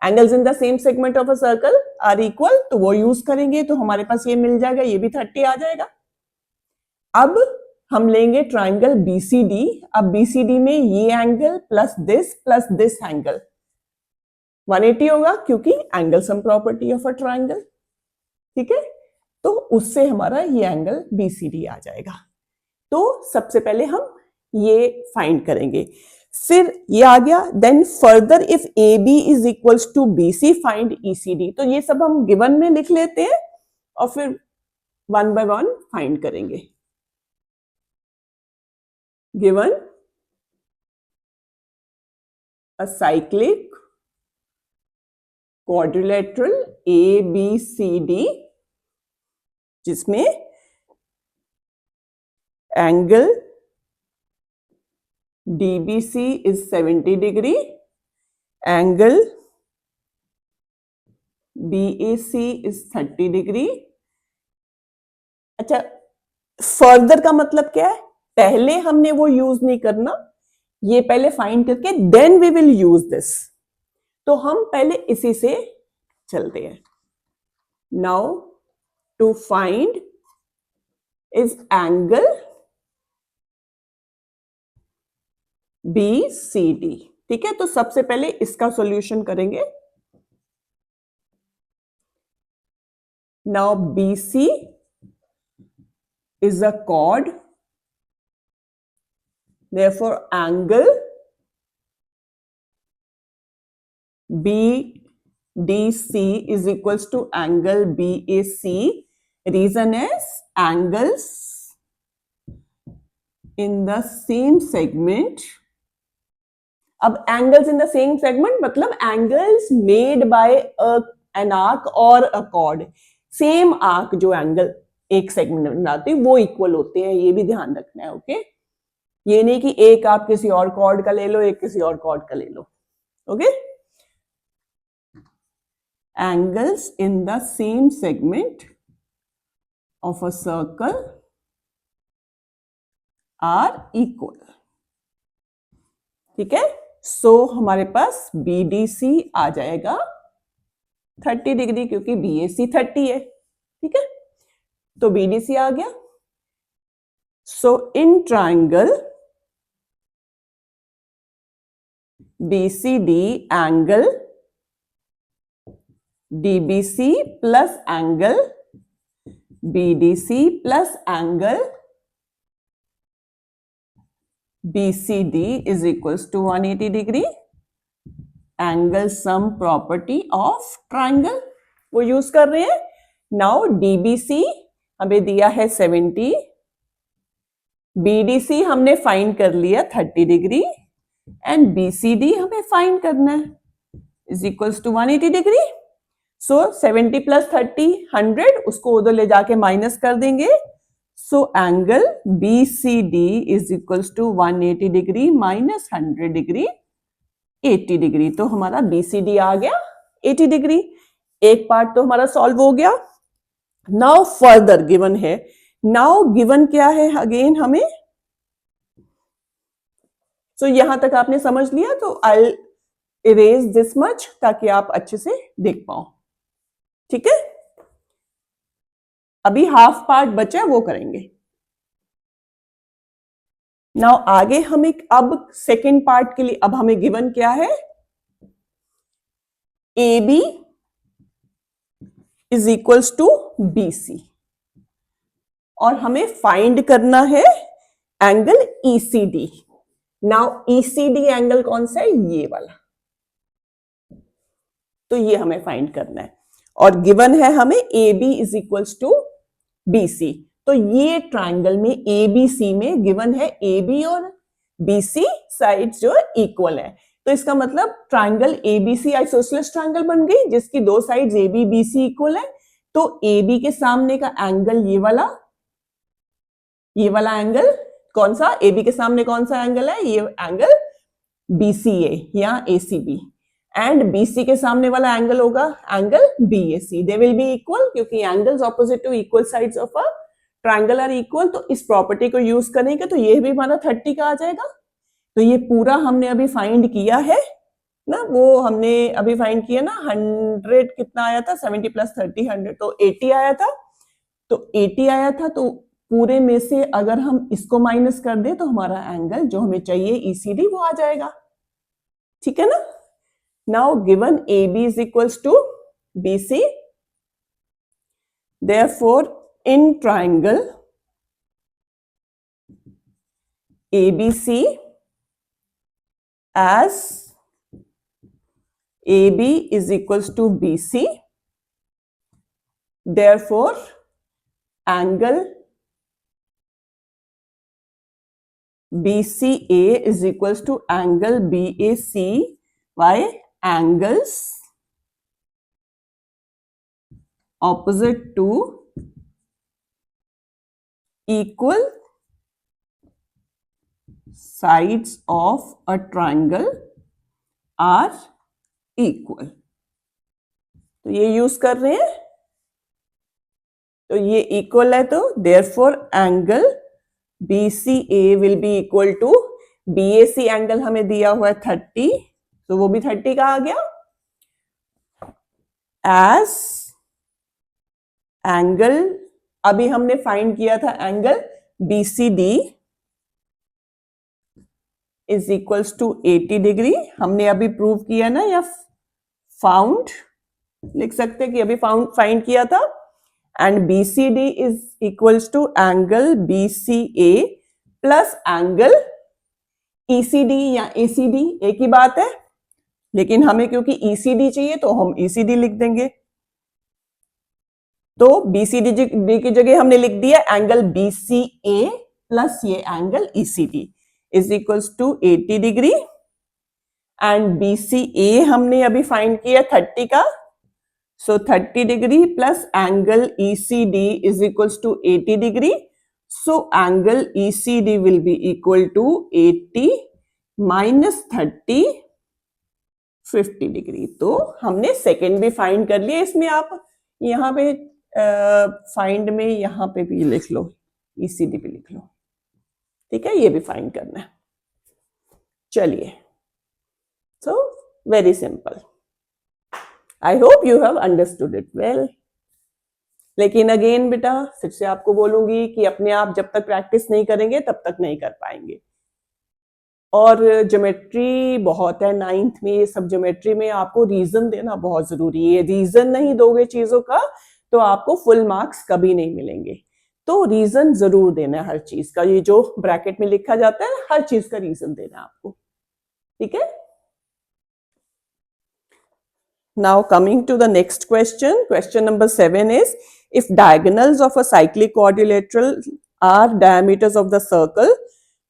Angles in the same segment of a circle are equal. तो वो यूज करेंगे तो हमारे पास ये मिल जाएगा, ये भी 30 आ जाएगा. अब हम लेंगे ट्राइंगल BCD. अब BCD में ये एंगल प्लस दिस एंगल 180 होगा, क्योंकि angle sum property of a triangle. ठीक है. तो उससे हमारा ये एंगल BCD आ जाएगा. तो सबसे पहले हम ये फाइंड करेंगे. फिर ये आ गया. Then further if AB is equals to BC find ECD. तो ये सब हम गिवन में लिख लेते हैं और फिर वन बाय वन फाइंड करेंगे. Given a cyclic quadrilateral ABCD जिसमें angle DBC is 70 degree, angle BAC is 30 degree. अच्छा, फर्दर का मतलब क्या है? पहले हमने वो यूज नहीं करना, ये पहले फाइंड करके then we will use this. तो हम पहले इसी से चलते हैं. Now to find is angle BCD. ठीक है. तो सबसे पहले इसका सॉल्यूशन करेंगे. Now BC is a chord, therefore angle BDC is equals to angle BAC. Reason is angles in the same segment. अब angles in the same segment मतलब angles made by an arc और a chord. Same arc जो angle एक segment में बनाते हैं वो equal होते हैं. ये भी ध्यान रखना है. ओके. ये नहीं कि एक आप किसी और कॉर्ड का ले लो, एक किसी और कॉर्ड का ले लो. Okay. Angles in the same segment of a circle are equal. ठीक है. सो हमारे पास BDC आ जाएगा 30 डिग्री, क्योंकि BAC 30 है, ठीक है। तो BDC आ गया। So in triangle BCD angle DBC plus angle BDC plus angle BCD is equals to 180 degree. Angle sum property of triangle वो यूज कर रहे हैं। नाउ DBC हमें दिया है 70, BDC हमने फाइंड कर लिया 30 डिग्री एंड BCD हमें फाइंड करना है is equals to 180 degree. So 70 plus 30 100, उसको उधर ले जाके माइनस कर देंगे। So angle BCD is equals to 180 degree minus 100 degree 80 degree. तो हमारा BCD आ गया 80 डिग्री। एक पार्ट तो हमारा सॉल्व हो गया। नाउ फर्दर गिवन है। नाउ गिवन क्या है अगेन हमें, सो यहां तक आपने समझ लिया, तो आई इरेज दिस मच ताकि आप अच्छे से देख पाओ, ठीक है। अभी हाफ पार्ट बचा वो करेंगे। नाउ आगे हम एक अब सेकेंड पार्ट के लिए अब हमें गिवन क्या है, AB is equals to BC और हमें फाइंड करना है angle ECD। Now ECD angle कौन सा है, ये वाला, तो ये हमें फाइंड करना है। और गिवन है हमें AB is equals to BC। तो ये ट्राइंगल में ABC में गिवन है AB और BC साइड्स जो इक्वल है। तो इसका मतलब ट्राइंगल ABC आइसोसेलेस ट्राइंगल बन गई जिसकी दो साइड्स AB BC इक्वल है। तो AB के सामने का एंगल ये वाला एंगल कौन सा, AB के सामने कौन सा एंगल है, ये एंगल BCA या ACB। एंड BC के सामने वाला एंगल होगा angle BAC। They will be equal क्योंकि angles opposite to equal sides of a triangle are equal. तो इस प्रॉपर्टी को यूज करेंगे तो ये भी हमारा 30 का आ जाएगा। तो ये पूरा हमने अभी फाइंड किया है ना, वो हमने अभी फाइंड किया ना। 100 कितना आया था, 70 प्लस 30 100, तो 80 आया था। तो 80 आया था, तो पूरे में से अगर हम इसको माइनस कर दे तो हमारा एंगल जो हमें चाहिए ECD वो आ जाएगा, ठीक है ना। Now given AB is equals to BC, therefore in triangle ABC as AB is equals to BC, therefore angle BCA is equals to angle BAC by angles opposite to equal sides of a triangle are equal। तो ये use कर रहे हैं, तो ये equal है, तो therefore angle BCA will be equal to BAC angle हमें दिया हुआ है 30, तो वो भी 30 का आ गया। एज एंगल अभी हमने फाइंड किया था angle BCD is equals to 80 degree. हमने अभी प्रूव किया ना, या फाउंड लिख सकते कि अभी फाइंड किया था। And BCD is equals to angle BCA plus angle ECD या ACD, एक ही बात है, लेकिन हमें क्योंकि ECD चाहिए तो हम ECD लिख देंगे। तो BCD की जगह हमने लिख दिया एंगल BCA प्लस ये angle ECD is equals to 80 degree. And BCA हमने अभी फाइंड किया 30 का, so 30 degree plus angle ECD is equals to 80 degree. So angle ECD will be equal to 80 minus 30 50 degree. तो हमने सेकेंड भी find कर लिया। इसमें आप यहाँ पे फाइंड में यहाँ पे भी लिख लो, ECD भी लिख लो, ठीक है, ये भी फाइंड करना है। चलिए So very simple. I hope you have understood it well. लेकिन अगेन बेटा फिर से आपको बोलूंगी कि अपने आप जब तक प्रैक्टिस नहीं करेंगे तब तक नहीं कर पाएंगे. और ज्योमेट्री बहुत है 9th में, ये सब ज्योमेट्री में आपको रीजन देना बहुत जरूरी है. रीजन नहीं दोगे चीजों का तो आपको फुल मार्क्स कभी नहीं मिलेंगे. तो रीजन जरूर देना है हर चीज का. ये जो ब्रैकेट में लिखा जाता है हर चीज का रीजन देना है आपको. ठीक है. Now coming to the next question, question number 7 is, if diagonals of a cyclic quadrilateral are diameters of the circle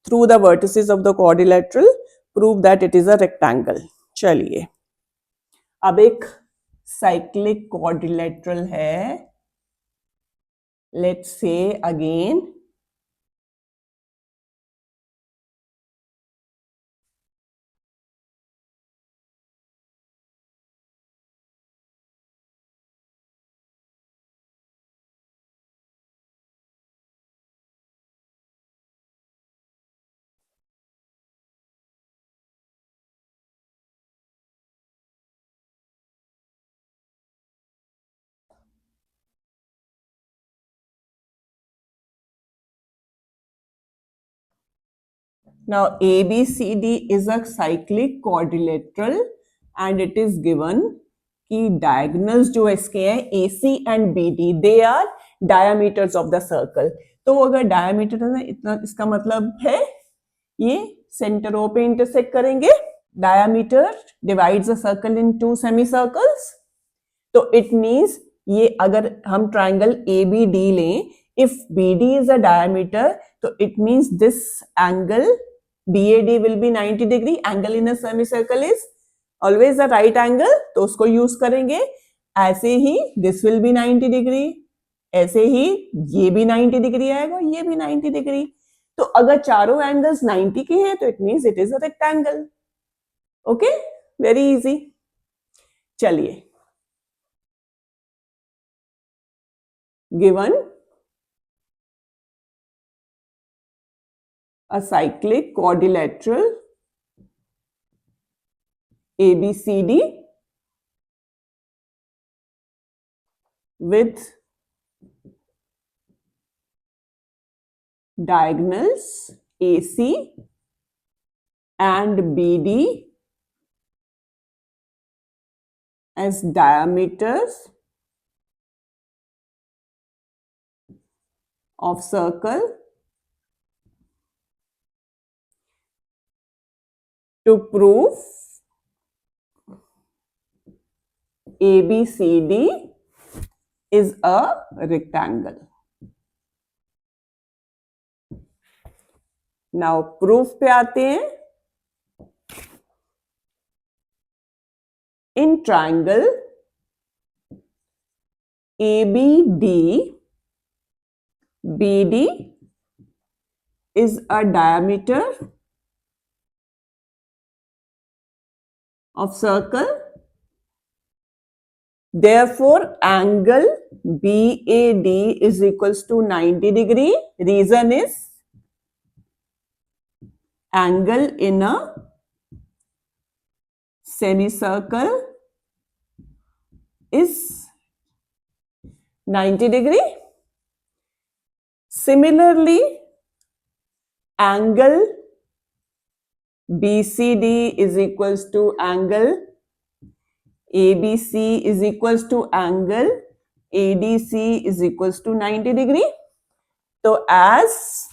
through the vertices of the quadrilateral, prove that it is a rectangle. चलिए, अब एक cyclic quadrilateral है. Let's say again, now ABCD is a cyclic quadrilateral and it is given कि diagonals जो इसके हैं AC and BD, they are diameters of the circle. तो अगर diameter है इतना, इसका मतलब है ये सेंटरों पे इंटरसेक्ट करेंगे. Diameter divides a circle in two semicircles. तो it means ये अगर हम triangle ABD लें, if BD is a diameter, तो it means this angle BAD will be 90 degree. Angle in a semicircle is always a right angle, तो उसको use करेंगे. ऐसे ही this will be 90 degree, ऐसे ही ये भी 90 डिग्री आएगा, ये भी 90 डिग्री. तो अगर चारों एंगल्स 90 के हैं तो it means it is a rectangle. Okay, very easy. चलिए, given a cyclic quadrilateral ABCD with diagonals AC and BD as diameters of circle to prove ABCD is a rectangle. Now proof पे आते हैं. In triangle ABD, BD is a diameter of circle. Therefore, angle BAD is equals to 90 degree. Reason is angle in a semicircle is 90 degree. Similarly, angle BCD is equals to angle ABC is equals to angle ADC is equals to 90 degree. So as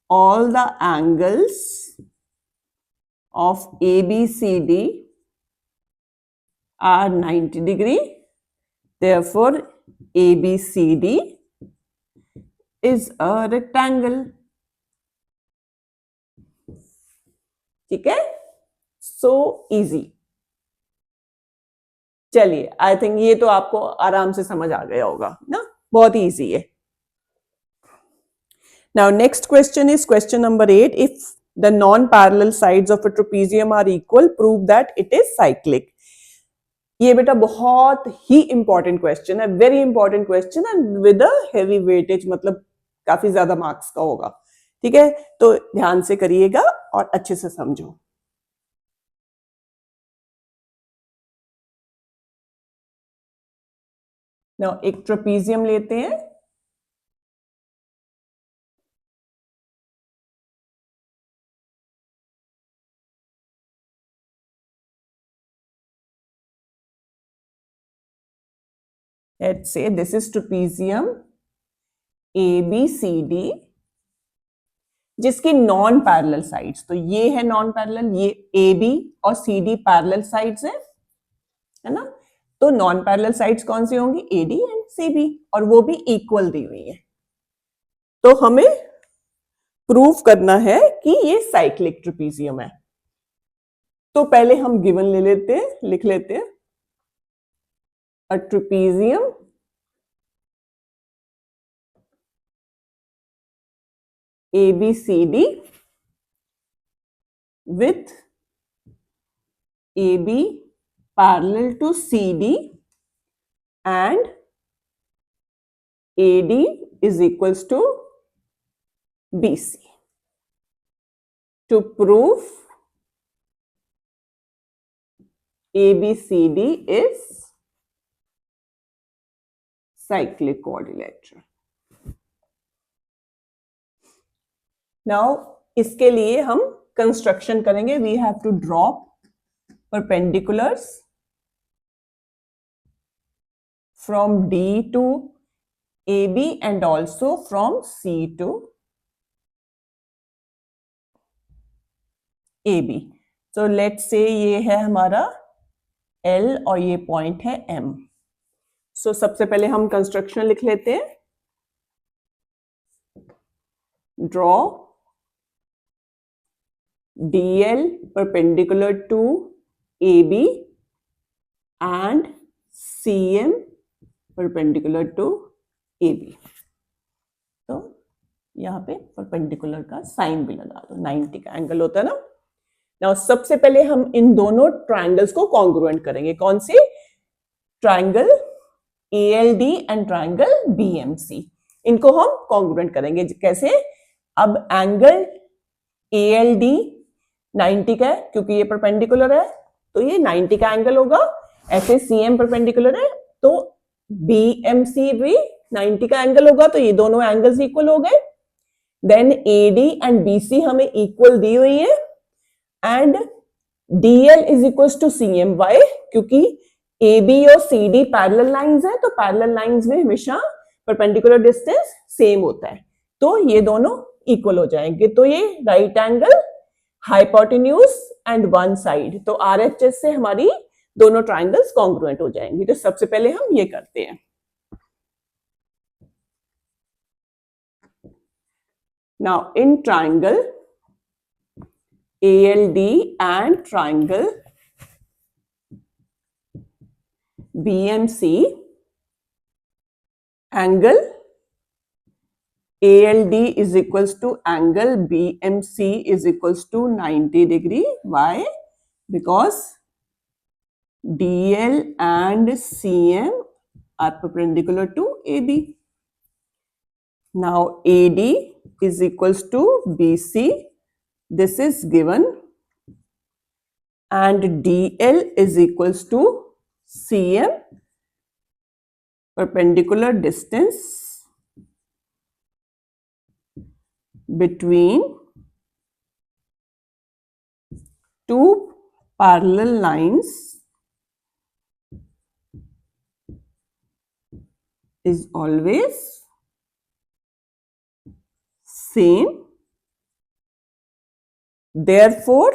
all the angles of ABCD are 90 degree, therefore ABCD is a rectangle. ठीक है, so easy. चलिए, I think ये तो आपको आराम से समझ आ गया होगा ना, बहुत ही इजी है. Now next question is question number 8. If the non-parallel sides of a trapezium are equal, prove that it is cyclic. ये बेटा बहुत ही इंपॉर्टेंट क्वेश्चन है, very important question and with a heavy weightage, मतलब काफी ज्यादा marks का होगा. ठीक है, तो ध्यान से करिएगा और अच्छे से समझो। नाउ एक ट्रेपीजियम लेते हैं। Let's say this is trapezium ABCD, जिसकी नॉन पैरेलल साइड्स, तो ये है नॉन पैरेलल, ये AB और CD पैरेलल साइड्स है ना। तो नॉन पैरेलल साइड्स कौन सी होंगी? AD एंड CB, और वो भी इक्वल दी हुई है। तो हमें प्रूव करना है कि ये साइक्लिक ट्रेपीजियम है। तो पहले हम गिवन ले लेते हैं, लिख लेते हैं। अ trapezium ABCD with AB parallel to CD and AD is equals to BC. To prove ABCD is cyclic quadrilateral. Now इसके लिए हम कंस्ट्रक्शन करेंगे। We have to draw perpendiculars from D to AB and also from C to AB. So let's say ये है हमारा L और ये point है M. So सबसे पहले हम कंस्ट्रक्शन लिख लेते हैं। Draw DL perpendicular to AB and CM perpendicular to AB. तो यहाँ पे परपेंडिकुलर का साइन भी लगा दो, 90 का एंगल होता है ना। नाउ सबसे पहले हम इन दोनों ट्रायंगल्स को कॉन्ग्रुएंट करेंगे। कौन सी? Triangle ALD and triangle BMC, इनको हम कॉन्ग्रुएंट करेंगे। कैसे? अब एंगल ALD 90 का है क्योंकि ये परपेंडिकुलर है, तो ये 90 का एंगल होगा। ऐसे CM परपेंडिकुलर है तो BMC भी 90 का एंगल होगा, तो ये दोनों एंगल्स इक्वल हो गए। देन AD एंड BC हमें इक्वल दी हुई है and DL is equal to CM। Why? क्योंकि AB और CD पैरेलल लाइंस है, तो पैरेलल लाइंस में हमेशा परपेंडिकुलर डिस्टेंस सेम होता है, तो ये दोनों इक्वल हो जाएंगे। तो ये right angle, hypotenuse and one side, तो RHS से हमारी दोनों ट्रायंगल्स कॉन्ग्रुएंट हो जाएंगे। तो सबसे पहले हम ये करते हैं। Now in triangle ALD and triangle BMC, angle ALD is equals to angle BMC is equals to 90 degree. Why? Because DL and CM are perpendicular to AB. Now AD is equals to BC. This is given, and DL is equals to CM, perpendicular distance between two parallel lines is always same. Therefore,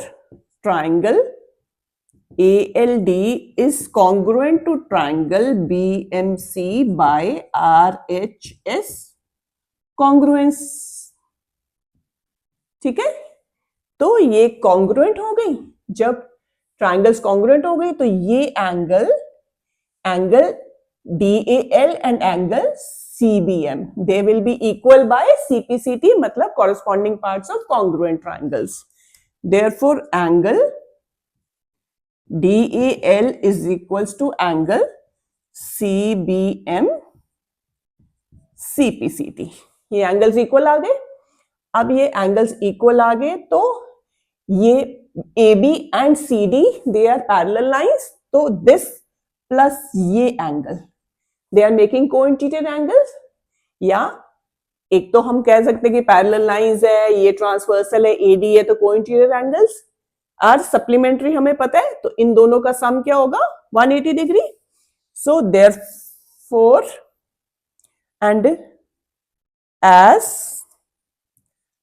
triangle ALD is congruent to triangle BMC by RHS congruence. ठीक है, तो ये congruent हो गई। जब triangles congruent हो गई तो ये angle DAL and angle CBM they will be equal bye CPCT, मतलब corresponding parts of congruent triangles. Therefore angle DAL is equals to angle CBM CPCT। ये एंगल्स इक्वल आ गए। अब ये एंगल्स इक्वल आ गए, तो ये AB and CD they are parallel lines, तो this plus ये angle they are making coincident angles. या एक तो हम कह सकते हैं कि पैरेलल लाइंस है, ये ट्रांसवर्सल है, AD है, तो कोइंसिडेंट एंगल्स आर सप्लीमेंट्री, हमें पता है, तो इन दोनों का सम क्या होगा 180 degree. So therefore and as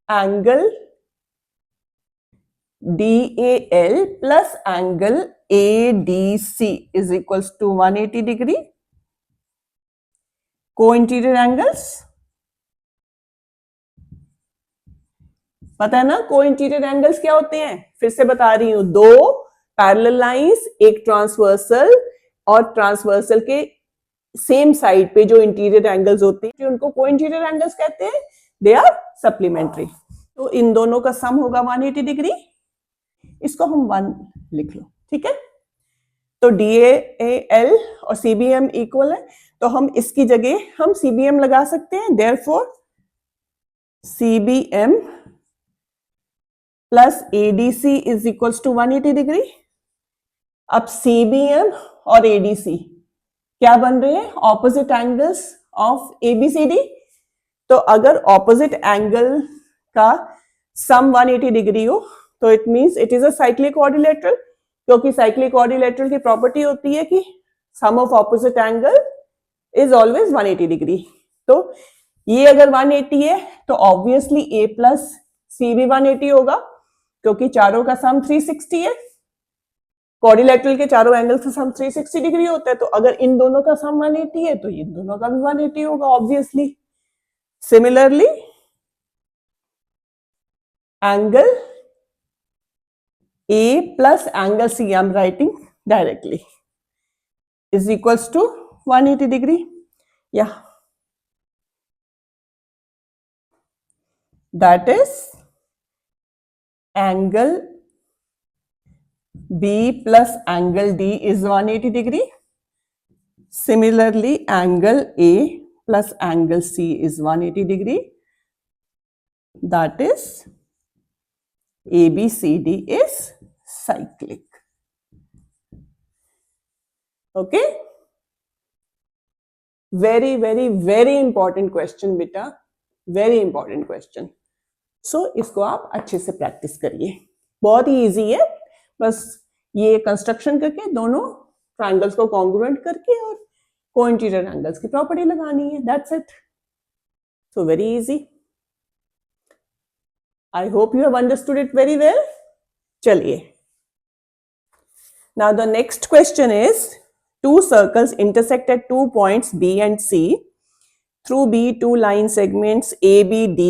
angle DAL plus angle ADC is equals to 180 degree. Co-interior angles पता है ना, co-interior angles क्या होते हैं, फिर से बता रही हूं, दो पैरेलल लाइंस, एक ट्रांसवर्सल, और ट्रांसवर्सल के सेम साइड पे जो इंटीरियर एंगल्स होते हैं उनको को-इंटीरियर एंगल्स कहते हैं, दे आर सप्लीमेंट्री। तो इन दोनों का सम होगा 180 डिग्री, इसको हम 1 लिख लो, ठीक है। तो DAL और CBM इक्वल है, तो हम इसकी जगह हम CBM लगा सकते हैं, देयरफॉर CBM प्लस ADC is equals to 180 degree. अब CBM और ADC क्या बन रहे हैं, ऑपोजिट एंगल्स ऑफ ABCD। तो अगर ऑपोजिट एंगल का सम 180 डिग्री हो तो it means it is a cyclic quadrilateral, क्योंकि साइक्लिक क्वाड्रिलेटरल की प्रॉपर्टी होती है कि sum of opposite angle is always 180 degree. तो ये अगर 180 है तो ऑब्वियसली A प्लस C भी 180 होगा, क्योंकि चारों का सम 360 है, क्वाड्रिलेटरल के चारों एंगल का सम 360 डिग्री होता है। तो अगर इन दोनों का सम 180 है तो इन दोनों का भी 180 होगा obviously. Similarly angle A plus angle C, I am writing directly, is equals to 180 degree. या that is angle B plus angle D is 180 degree. Similarly, angle A plus angle C is 180 degree. That is ABCD is cyclic. Okay? Very, very, very important question, beta. Very important question. So, इसको आप अच्छे से practice करिए, बहुत ही easy है। बस ये construction करके दोनों ट्रायंगल्स को कॉन्ग्रुएंट करके और को-इंटीरियर एंगल्स की प्रॉपर्टी लगानी है, that's it. So very easy. I hope you have understood it very well. चलिए, now the next question is, two circles intersect at 2 points B and C. Through B, 2 line segments ABD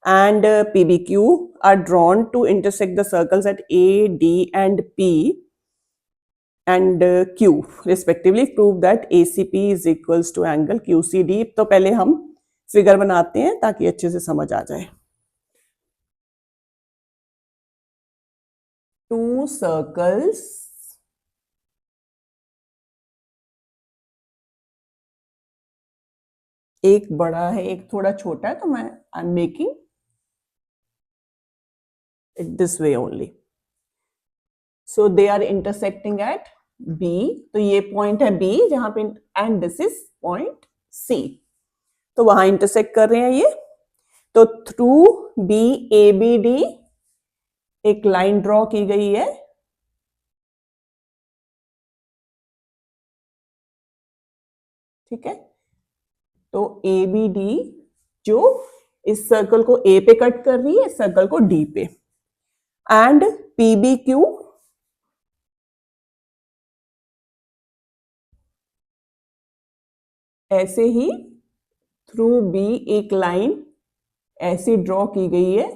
and PBQ are drawn to intersect the circles at A, D and P and Q respectively. Prove that ACP is equals to angle QCD. तो पहले हम figure बनाते हैं ताकि अच्छे से समझ आ जाए। Two circles एक बड़ा है एक थोड़ा छोटा है, तो मैं I am making it this way only. So they are intersecting at B. तो ये पॉइंट है B जहां पे, and this is point C. तो वहां इंटरसेक्ट कर रहे हैं ये। तो थ्रू BABD एक लाइन ड्रॉ की गई है, ठीक है। तो ABD जो इस सर्कल को A पे कट कर रही है, इस सर्कल को D पे, एंड PBQ ऐसे ही थ्रू B एक लाइन ऐसी ड्रॉ की गई है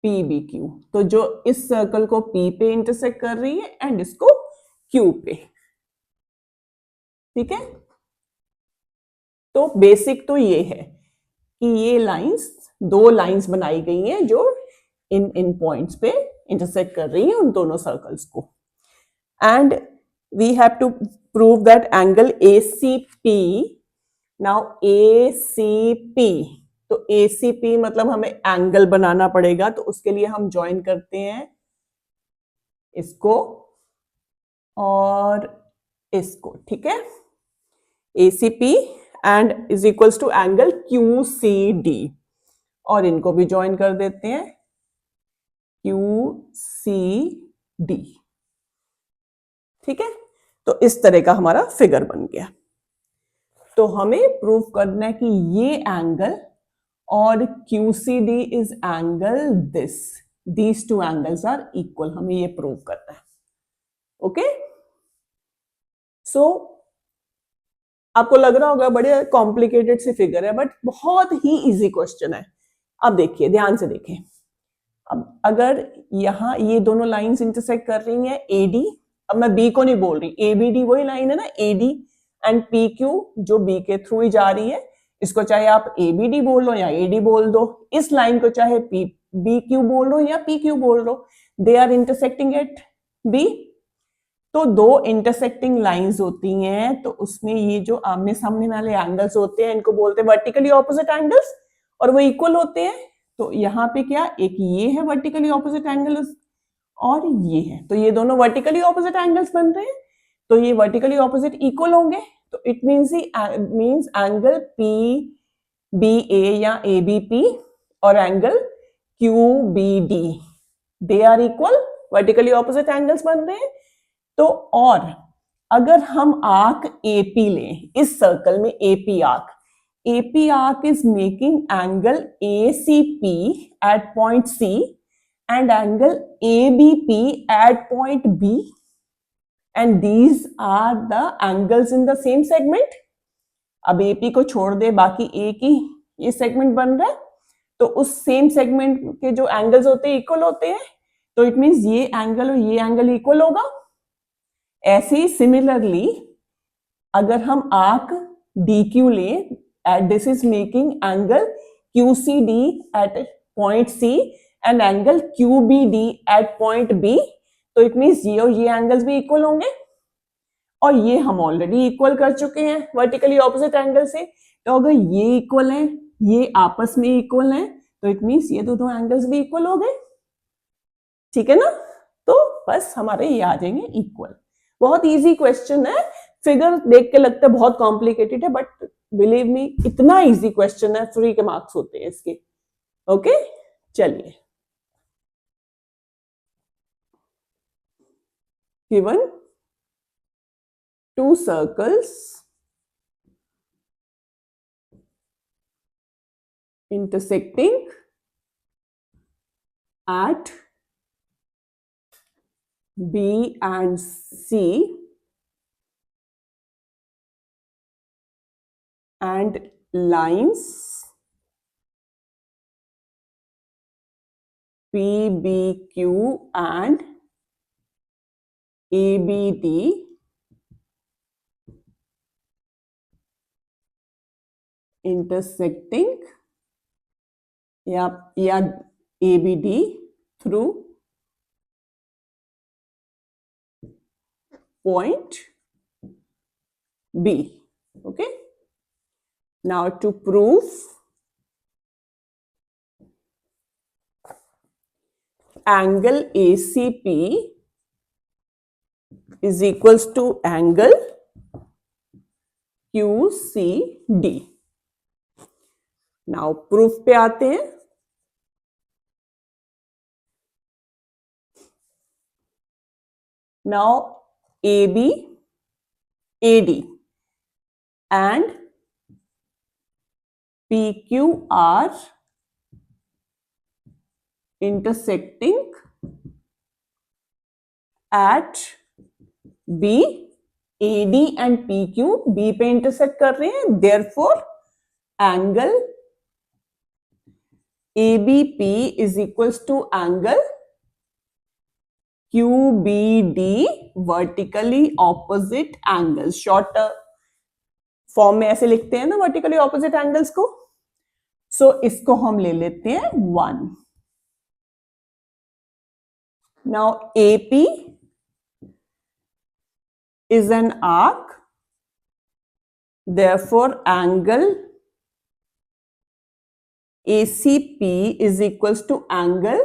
PBQ। तो जो इस सर्कल को P पे इंटरसेक्ट कर रही है एंड इसको Q पे, ठीक है। तो बेसिक तो ये है कि ये लाइंस, दो लाइंस बनाई गई हैं जो इन पॉइंट्स पे इंटरसेक्ट कर रही हैं उन दोनों सर्कल्स को। And we have to prove that angle ACP now ACP, तो ACP मतलब हमें एंगल बनाना पड़ेगा, तो उसके लिए हम ज्वाइन करते हैं इसको और इसको, ठीक है। ACP and is equals to angle QCD, और इनको भी ज्वाइन कर देते हैं QCD, ठीक है। तो इस तरह का हमारा फिगर बन गया। तो हमें प्रूव करना है कि ये एंगल और QCD is angle this, these two angles are equal, हमें ये प्रूव करना है। ओके, सो आपको लग रहा होगा बड़े कॉम्प्लिकेटेड से फिगर है, बट बहुत ही इजी क्वेश्चन है। अब देखिए, ध्यान से देखें। अब अगर यहाँ ये दोनों लाइंस इंटरसेक्ट कर रही हैं AD, अब मैं B को नहीं बोल रही, ABD वही लाइन है ना, AD एंड PQ जो B के थ्रू ही जा रही है, इसको चाहे आप ABD बोल लो या AD बोल दो, इस लाइन को चाहे BQ बोल लो या PQ बोल लो, they are intersecting at B। तो दो इंटरसेक्टिंग लाइंस होती हैं, तो उसमें ये जो आमने सामने वाले एंगल्स होते हैं इनको बोलते हैं वर्टिकली ऑपोजिट एंगल्स, और वो इक्वल होते हैं। तो यहाँ पे क्या, एक ये है वर्टिकली ऑपोजिट एंगल और ये है, तो ये दोनों वर्टिकली ऑपोजिट एंगल्स बन रहे हैं, तो ये वर्टिकली ऑपोजिट इक्वल होंगे। तो इट मीन्स एंगल PBA या ABP और angle QBD, they are equal, vertically opposite angles बन रहे हैं। तो और अगर हम आर्क AP लें, इस सर्कल में AP arc is making angle ACP at point C and angle ABP at point B, and these are the angles in the same segment. अब AP को छोड़ दे, बाकी एक ही ये सेगमेंट बन रहा है, तो उस सेम सेगमेंट के जो एंगल्स होते हैं इक्वल होते हैं, तो इट मीन्स ये एंगल और ये एंगल इक्वल होगा। ऐसे ही सिमिलरली अगर हम आर्क DQ लें, this is making angle QCD at point C and angle QBD at point B, तो इट मीन्स ये और ये एंगल्स भी इक्वल होंगे, और ये हम ऑलरेडी इक्वल कर चुके हैं वर्टिकली ऑपोजिट एंगल से। तो अगर ये इक्वल है, ये आपस में इक्वल है, तो इट मीन्स ये दोनों एंगल्स भी इक्वल हो गए, ठीक है ना। तो बस हमारे ये आ जाएंगे इक्वल। बहुत इजी क्वेश्चन है, फिगर देख के लगता है बहुत कॉम्प्लिकेटेड है, बट बिलीव मी इतना इजी क्वेश्चन है, फ्री के मार्क्स होते हैं इसके। ओके, चलिए। Given two circles intersecting at B and C and lines PBQ and ABD intersecting या ABD through point B. Okay, now to prove angle ACP is equals to angle QCD. Now proof पे आते हैं। Now AB, AD and PQ are intersecting at B, AD and PQ B पे intersect कर रहे हैं, therefore angle ABP is equals to angle QBD, vertically opposite angles। Short form में ऐसे लिखते हैं ना वर्टिकली ऑपोजिट एंगल्स को। सो इसको हम ले लेते हैं 1। Now AP is an arc Therefore, angle ACP is equals to angle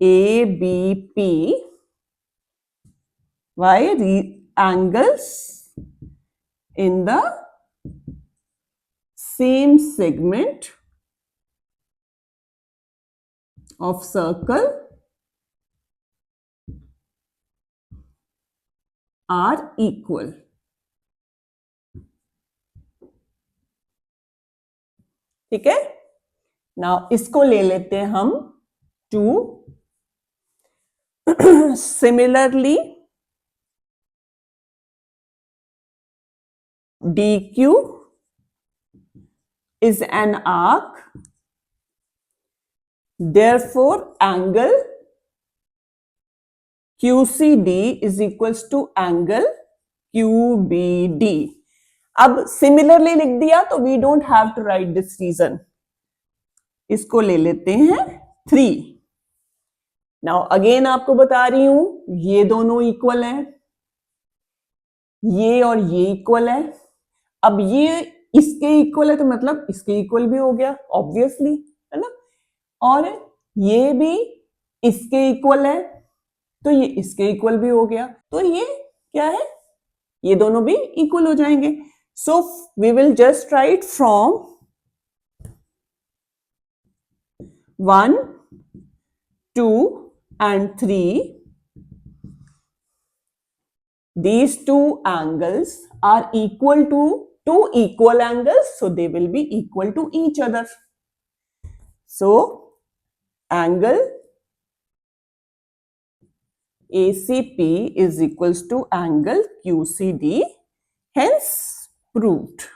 ABP. Why? Angles in the same segment of circle are equal. ठीक है, नाउ इसको ले लेते हैं हम 2. Similarly, DQ is an arc. Therefore, angle QCD is equals to angle QBD. अब similarly लिख दिया तो we don't have to write this reason. इसको ले लेते हैं 3. नाउ अगेन आपको बता रही हूं ये दोनों इक्वल है, ये और ये इक्वल है. अब ये इसके इक्वल है तो मतलब इसके इक्वल भी हो गया ऑब्वियसली, है ना. और ये भी इसके इक्वल है तो ये इसके इक्वल भी हो गया. तो ये क्या है, ये दोनों भी इक्वल हो जाएंगे. So we will just write from 1, 2 and 3. These two angles are equal to two equal angles, so they will be equal to each other. So angle ACP is equals to angle QCD, hence proved.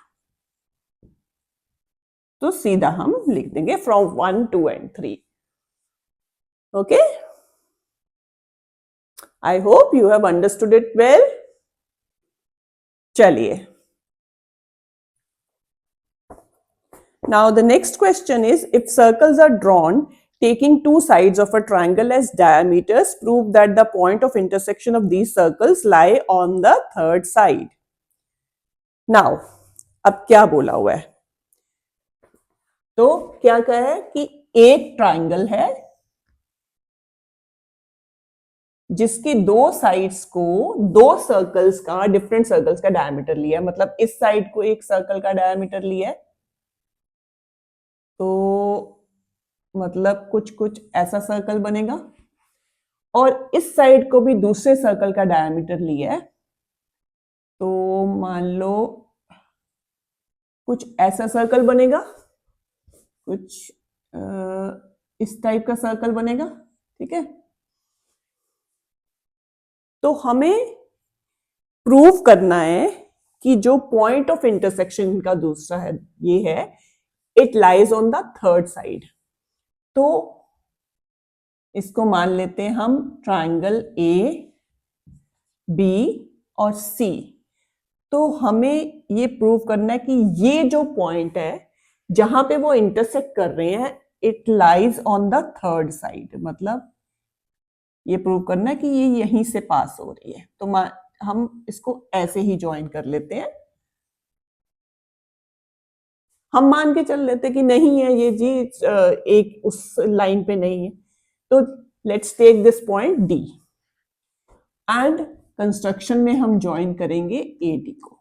तो सीधा हम लिख देंगे from 1, 2 and 3. Okay, I hope you have understood it well. चलिए, now the next question is, if circles are drawn taking two sides of a triangle as diameters, prove that the point of intersection of these circles lie on the third side. Now, अब क्या बोला हुआ है, तो क्या कहा है कि एक ट्राइंगल है जिसकी दो साइड्स को दो सर्कल्स का, डिफरेंट सर्कल्स का डायमीटर लिया है. मतलब इस साइड को एक सर्कल का डायमीटर लिया है, तो मतलब कुछ कुछ ऐसा सर्कल बनेगा. और इस साइड को भी दूसरे सर्कल का डायमीटर लिया है, तो मान लो कुछ ऐसा सर्कल बनेगा, कुछ इस टाइप का सर्कल बनेगा. ठीक है, तो हमें प्रूव करना है कि जो पॉइंट ऑफ इंटरसेक्शन का दूसरा है ये है, it lies on the third side. तो इसको मान लेते हैं हम ट्राइंगल ए, बी और सी. तो हमें ये प्रूव करना है कि ये जो पॉइंट है जहां पे वो इंटरसेक्ट कर रहे हैं, it lies on the third side. मतलब ये प्रूव करना है कि ये यहीं से पास हो रही है. तो हम इसको ऐसे ही ज्वाइन कर लेते हैं. हम मान के चल लेते कि नहीं है ये जी, एक उस लाइन पे नहीं है. तो let's take this point D and construction में हम ज्वाइन करेंगे ए डी को.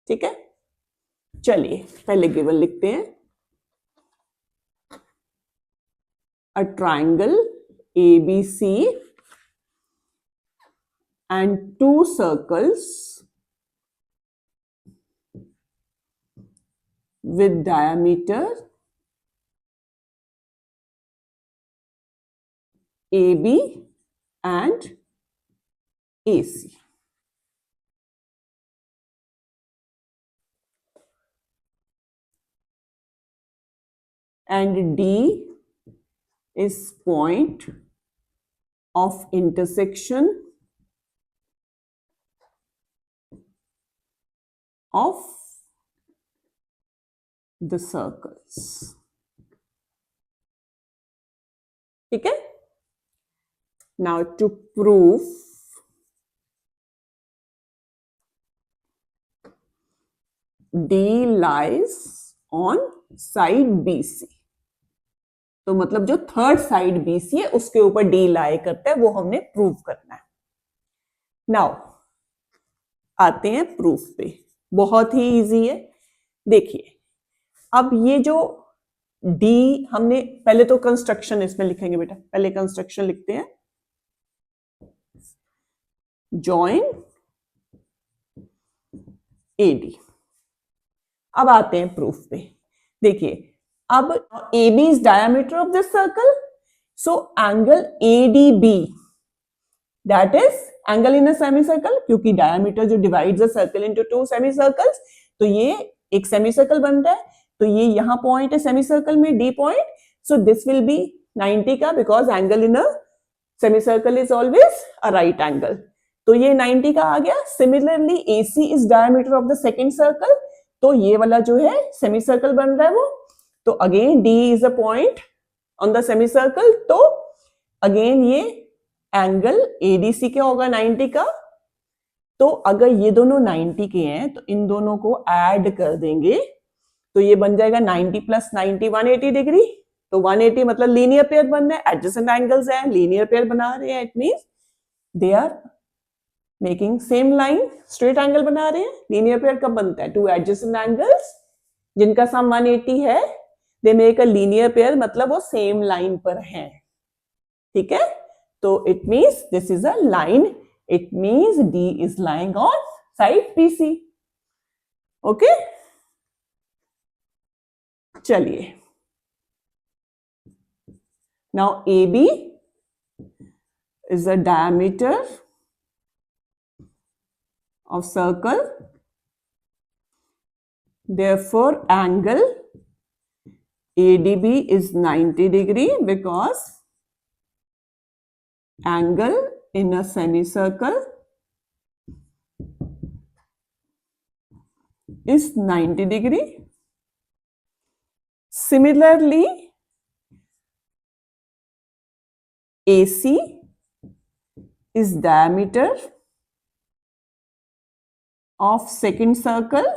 ठीक है, चलिए पहले गिवन लिखते हैं. A triangle ABC and two circles with diameter AB and AC. And D is point of intersection of the circles. ठीक है, now to prove D lies on side BC. तो मतलब जो थर्ड साइड BC है उसके ऊपर D लाई करता है, वो हमने प्रूव करना है. नाउ आते हैं प्रूफ पे. बहुत ही इजी है. देखिए अब ये जो D हमने पहले तो कंस्ट्रक्शन इसमें लिखेंगे बेटा. पहले कंस्ट्रक्शन लिखते हैं. Join AD. अब आते हैं प्रूफ पे. देखिए अब AB is diameter of this circle, so angle ADB that is angle in a semi circle, क्योंकि डायमीटर जो divides a circle into two semi circles, तो ये एक सेमी सर्कल बन रहा है. तो ये यहां पॉइंट है सेमी सर्कल में, D point. So this will B 90 का, because angle in a semi circle is always a right angle. तो ये 90 का आ गया. Similarly AC is diameter of the second circle, तो ये वाला जो है सेमी सर्कल बन रहा है वो. तो again D is a point on the semi circle, तो अगेन ये एंगल ADC क्या होगा 90 का. तो अगर ये दोनों 90 के हैं तो इन दोनों को ऐड कर देंगे, तो ये बन जाएगा 90 प्लस 90 180 डिग्री. तो 180 मतलब लीनियर पेयर बन रहा है, एडजेसेंट एंगल्स हैं, लीनियर पेयर बना रहे हैं. It means they are making same line, straight angle बना रहे हैं. लीनियर पेयर कब बनता है? टू एडजेसेंट एंगल्स जिनका सम 180 है, they make a linear pair, मतलब वो सेम लाइन पर हैं. ठीक है. तो it means this is a line, it means D is lying on side BC. Okay. चलिए now AB is a diameter of circle, therefore angle ADB is 90 degree, because angle in a semicircle is 90 degree. Similarly, AC is diameter of second circle,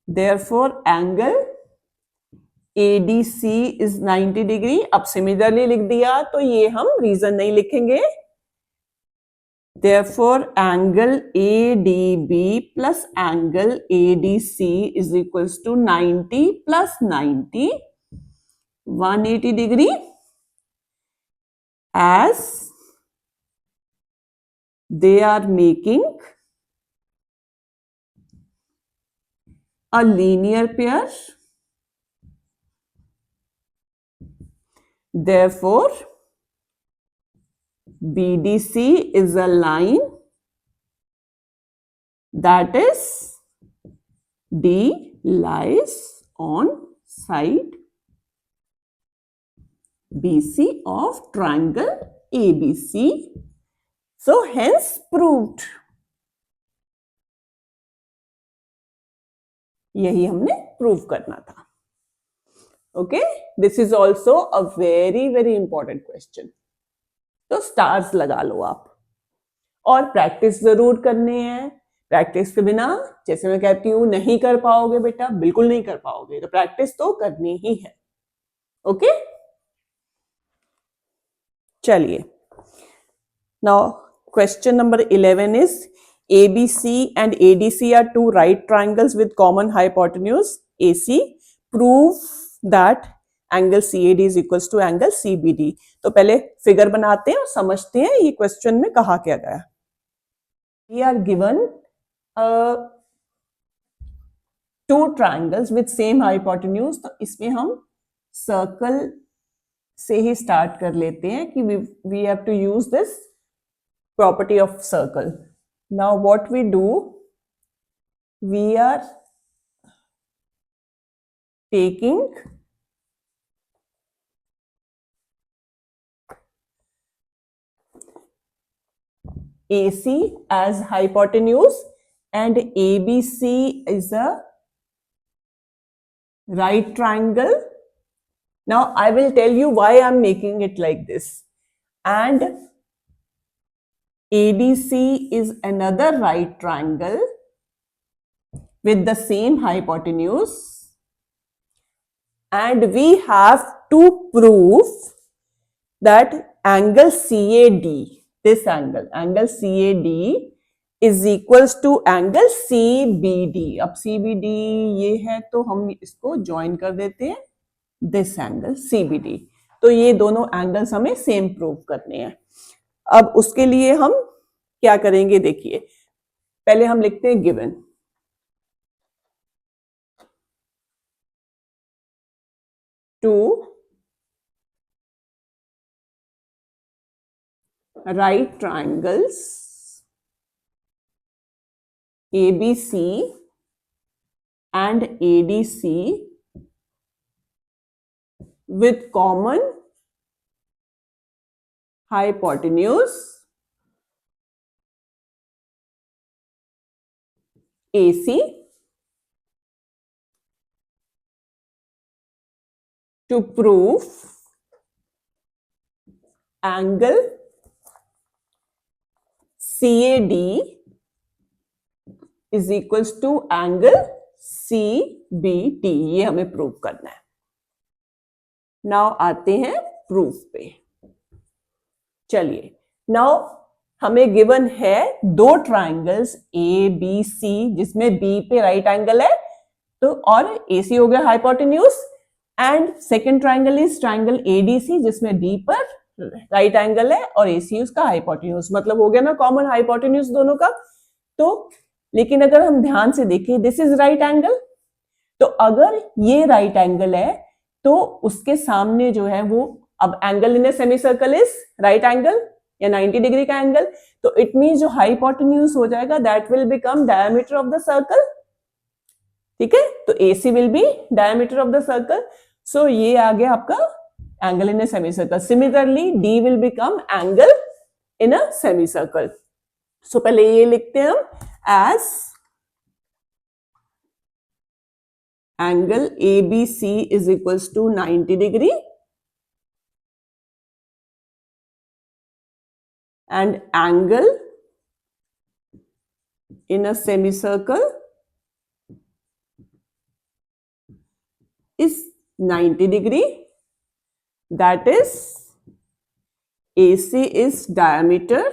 therefore angle ADC is 90 degree. अब similarly लिख दिया तो ये हम reason नहीं लिखेंगे. Therefore angle ADB plus angle ADC is equals to 90 plus 90 180 degree, as they are making a linear pair. Therefore BDC is a line that is D lies on side BC of triangle ABC. So hence proved. यही हमने prove करना था. Okay. This is also a very very important question. तो stars लगा लो आप, और practice जरूर करनी है. प्रैक्टिस के बिना, जैसे मैं कहती हूं, नहीं कर पाओगे बेटा, बिल्कुल नहीं कर पाओगे. तो प्रैक्टिस तो करनी ही है. ओके. चलिए now question number 11 is ABC and ADC are two right triangles with common hypotenuse AC. Prove that angle CAD is equals to angle CBD. तो पहले फिगर बनाते हैं और समझते हैं ये क्वेश्चन में कहा क्या गया. We are given two triangles with same hypotenuse. तो इसमें हम सर्कल से ही स्टार्ट कर लेते हैं कि we have to use this property of circle. Now what we do, we are taking AC as hypotenuse and ABC is a right triangle. Now I will tell you why I'm making it like this. And ADC is another right triangle with the same hypotenuse, and we have to prove that angle CAD, this angle CAD is equals to angle CBD. अब CBD ये है तो हम इसको join कर देते हैं this angle CBD. तो ये दोनों एंगल्स हमें सेम प्रूव करने हैं. अब उसके लिए हम क्या करेंगे देखिए, पहले हम लिखते हैं given. Two right triangles ABC and ADC with common hypotenuse AC to prove angle CAD is equals to angle CBT. ये हमें प्रूव करना है. नाउ आते हैं प्रूफ पे. चलिए, नाउ हमें गिवन है दो ट्राइंगल्स ABC जिसमें B पे राइट एंगल है तो और AC हो गया hypotenuse, and second triangle is triangle ADC जिसमें D पर राइट एंगल है और AC उसका हाइपोटेन्यूज. मतलब हो गया ना कॉमन हाइपोटेन्यूज दोनों का. तो लेकिन अगर हम ध्यान से देखें, दिस इज राइट एंगल, तो अगर ये राइट एंगल है तो उसके सामने जो है वो, अब angle in a semi circle is right angle या 90 डिग्री का एंगल, तो इट मींस जो हाइपोटेन्यूज हो जाएगा that will become diameter of the circle. ठीक है, तो AC will be diameter of the circle. So ये आ गया आपका angle in a semi circle. Similarly D will become angle in a semi circle. So पहले ये लिखते हैं हम as angle ABC is equals to 90 degree and angle in a semicircle is 90 degree. That is AC is diameter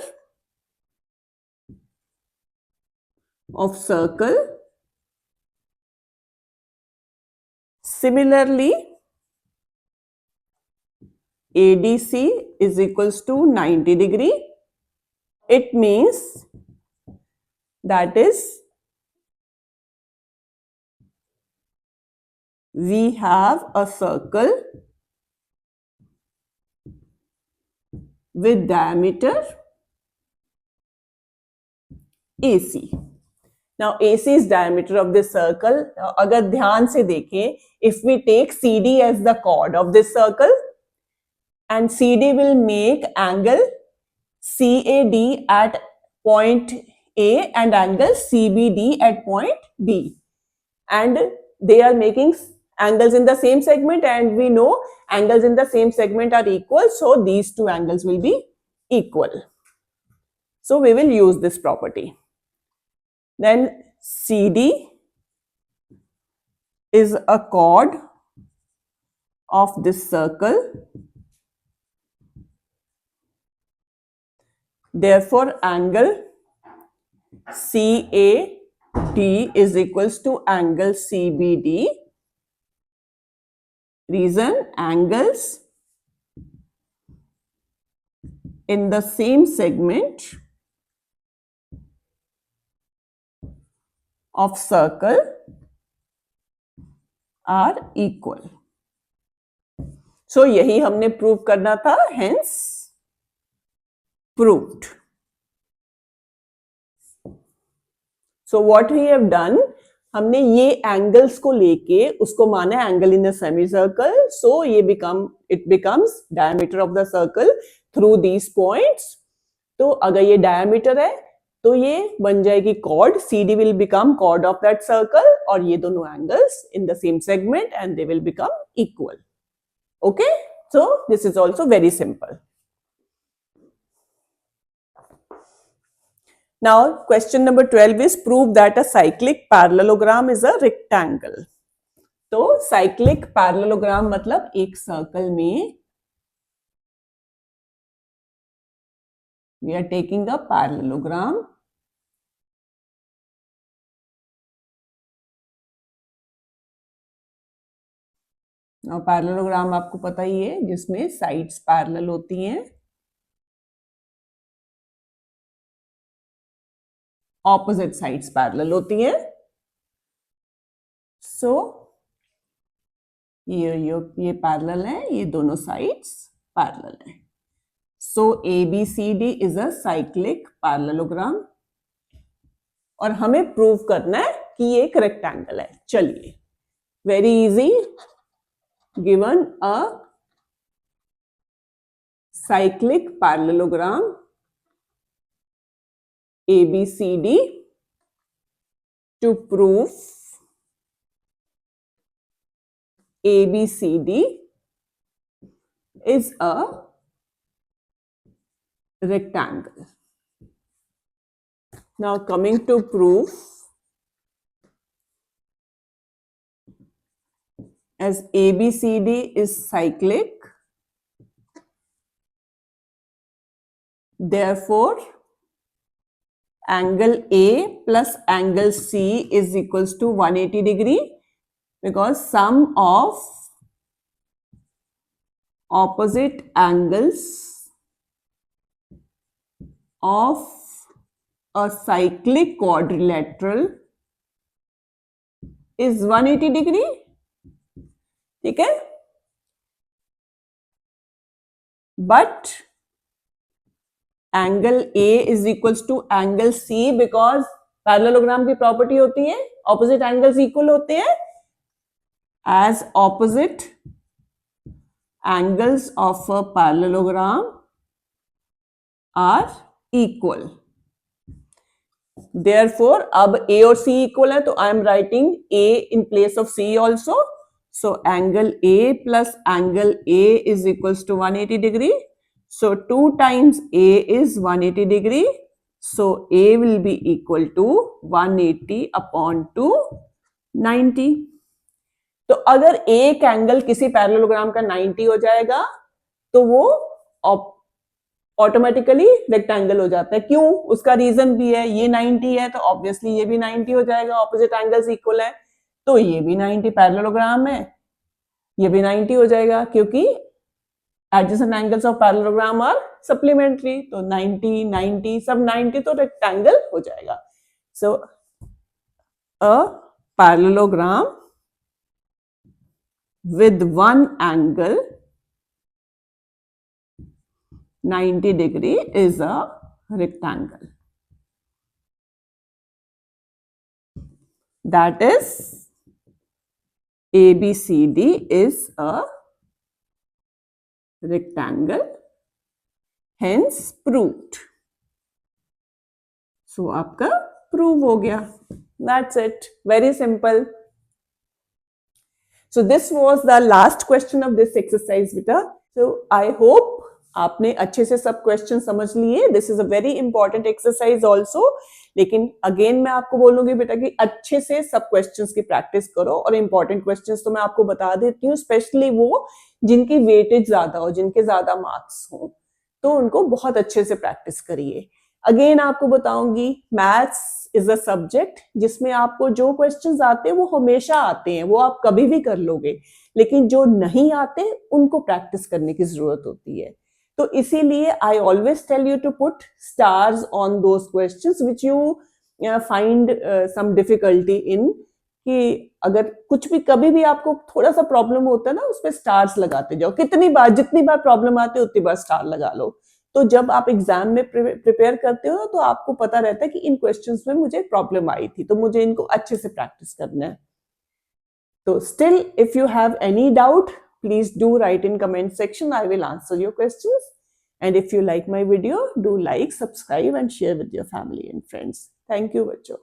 of circle. Similarly, ADC is equals to 90 degree. It means that is we have a circle with diameter AC. Now AC is diameter of this circle. अगर ध्यान से देखें, if we take CD as the chord of this circle and CD will make angle CAD at point A and angle CBD at point B, and they are making angles in the same segment, and we know angles in the same segment are equal, so these two angles will be equal. So we will use this property. Then CD is a chord of this circle. Therefore, angle CAD is equals to angle CBD. Reason, angles in the same segment of circle are equal. So यही हमने prove करना था, hence proved. So what we have done, हमने ये angles को लेके उसको माना angle in a semi circle. So ये it becomes diameter of the circle through these points. तो अगर ये डायमीटर है तो ये बन जाएगी chord. CD will become chord of that circle, और ये दोनों angles in the same segment and they will become equal. Okay, so this is also very simple. Now, question number 12 is prove that a cyclic parallelogram is a rectangle. तो cyclic parallelogram मतलब एक circle में we are taking a parallelogram. Now, parallelogram आपको पता ही है जिसमें sides parallel होती हैं, opposite sides parallel होती हैं. So ये पैरेलल है, ये दोनों साइड्स पैरेलल है. सो ABCD is a cyclic parallelogram और हमें प्रूव करना है कि ये एक रेक्टेंगल है. चलिए, very easy. Given a cyclic parallelogram ABCD, to prove ABCD is a rectangle. Now coming to proof, as ABCD is cyclic, therefore angle A plus angle C is equals to 180 degree, because sum of opposite angles of a cyclic quadrilateral is 180 degree. ठीक है? But angle A is equals to angle C, because parallelogram की property होती है opposite angles equal होते हैं. As opposite angles of a parallelogram are equal, therefore अब A और C equal है तो I am writing A in place of C also. So angle A plus angle A is equals to 180 degree. So 2 times A is 180 degree. So A will be equal to 180 upon 2, 90. तो अगर एक angle किसी parallelogram का 90 हो जाएगा तो वो automatically rectangle हो जाता है. क्यों? उसका रीजन भी है. ये 90 है तो ऑब्वियसली ये भी 90 हो जाएगा, ऑपोजिट एंगल्स इक्वल है. तो ये भी 90 पैरेललोग्राम है, ये भी 90 हो जाएगा, क्योंकि adjacent angles of parallelogram are supplementary. तो 90 90 सब 90 तो रेक्टेंगल हो जाएगा. So a parallelogram with one angle 90 degree is a rectangle. That is ABCD is a rectangle, hence proved. So आपका prove हो गया. That's it. Very simple. So this was the last question of this exercise beta. So I hope आपने अच्छे से सब question समझ लिए. This is a very important exercise also. लेकिन अगेन मैं आपको बोलूंगी बेटा कि अच्छे से सब क्वेश्चंस की प्रैक्टिस करो. और इंपॉर्टेंट क्वेश्चंस तो मैं आपको बता देती हूँ, स्पेशली वो जिनकी वेटेज ज्यादा हो, जिनके ज्यादा मार्क्स हो, तो उनको बहुत अच्छे से प्रैक्टिस करिए. अगेन आपको बताऊंगी, मैथ्स इज अ सब्जेक्ट जिसमें आपको जो क्वेश्चंस आते हैं वो हमेशा आते हैं, वो आप कभी भी कर लोगे, लेकिन जो नहीं आते उनको प्रैक्टिस करने की जरूरत होती है. तो इसीलिए I always tell you to put stars on those questions which you find some difficulty in. कि अगर कुछ भी कभी भी आपको थोड़ा सा प्रॉब्लम होता है ना, उस पर स्टार्स लगाते जाओ. कितनी बार, जितनी बार प्रॉब्लम आती है उतनी बार स्टार लगा लो. तो जब आप एग्जाम में प्रिपेयर करते हो तो आपको पता रहता है कि इन क्वेश्चंस में मुझे प्रॉब्लम आई थी, तो मुझे इनको अच्छे से प्रैक्टिस करना है. तो still if you have any doubt, please do right in comment section. I will answer your questions. And if you like my video, do like, subscribe and share with your family and friends. Thank you बच्चों.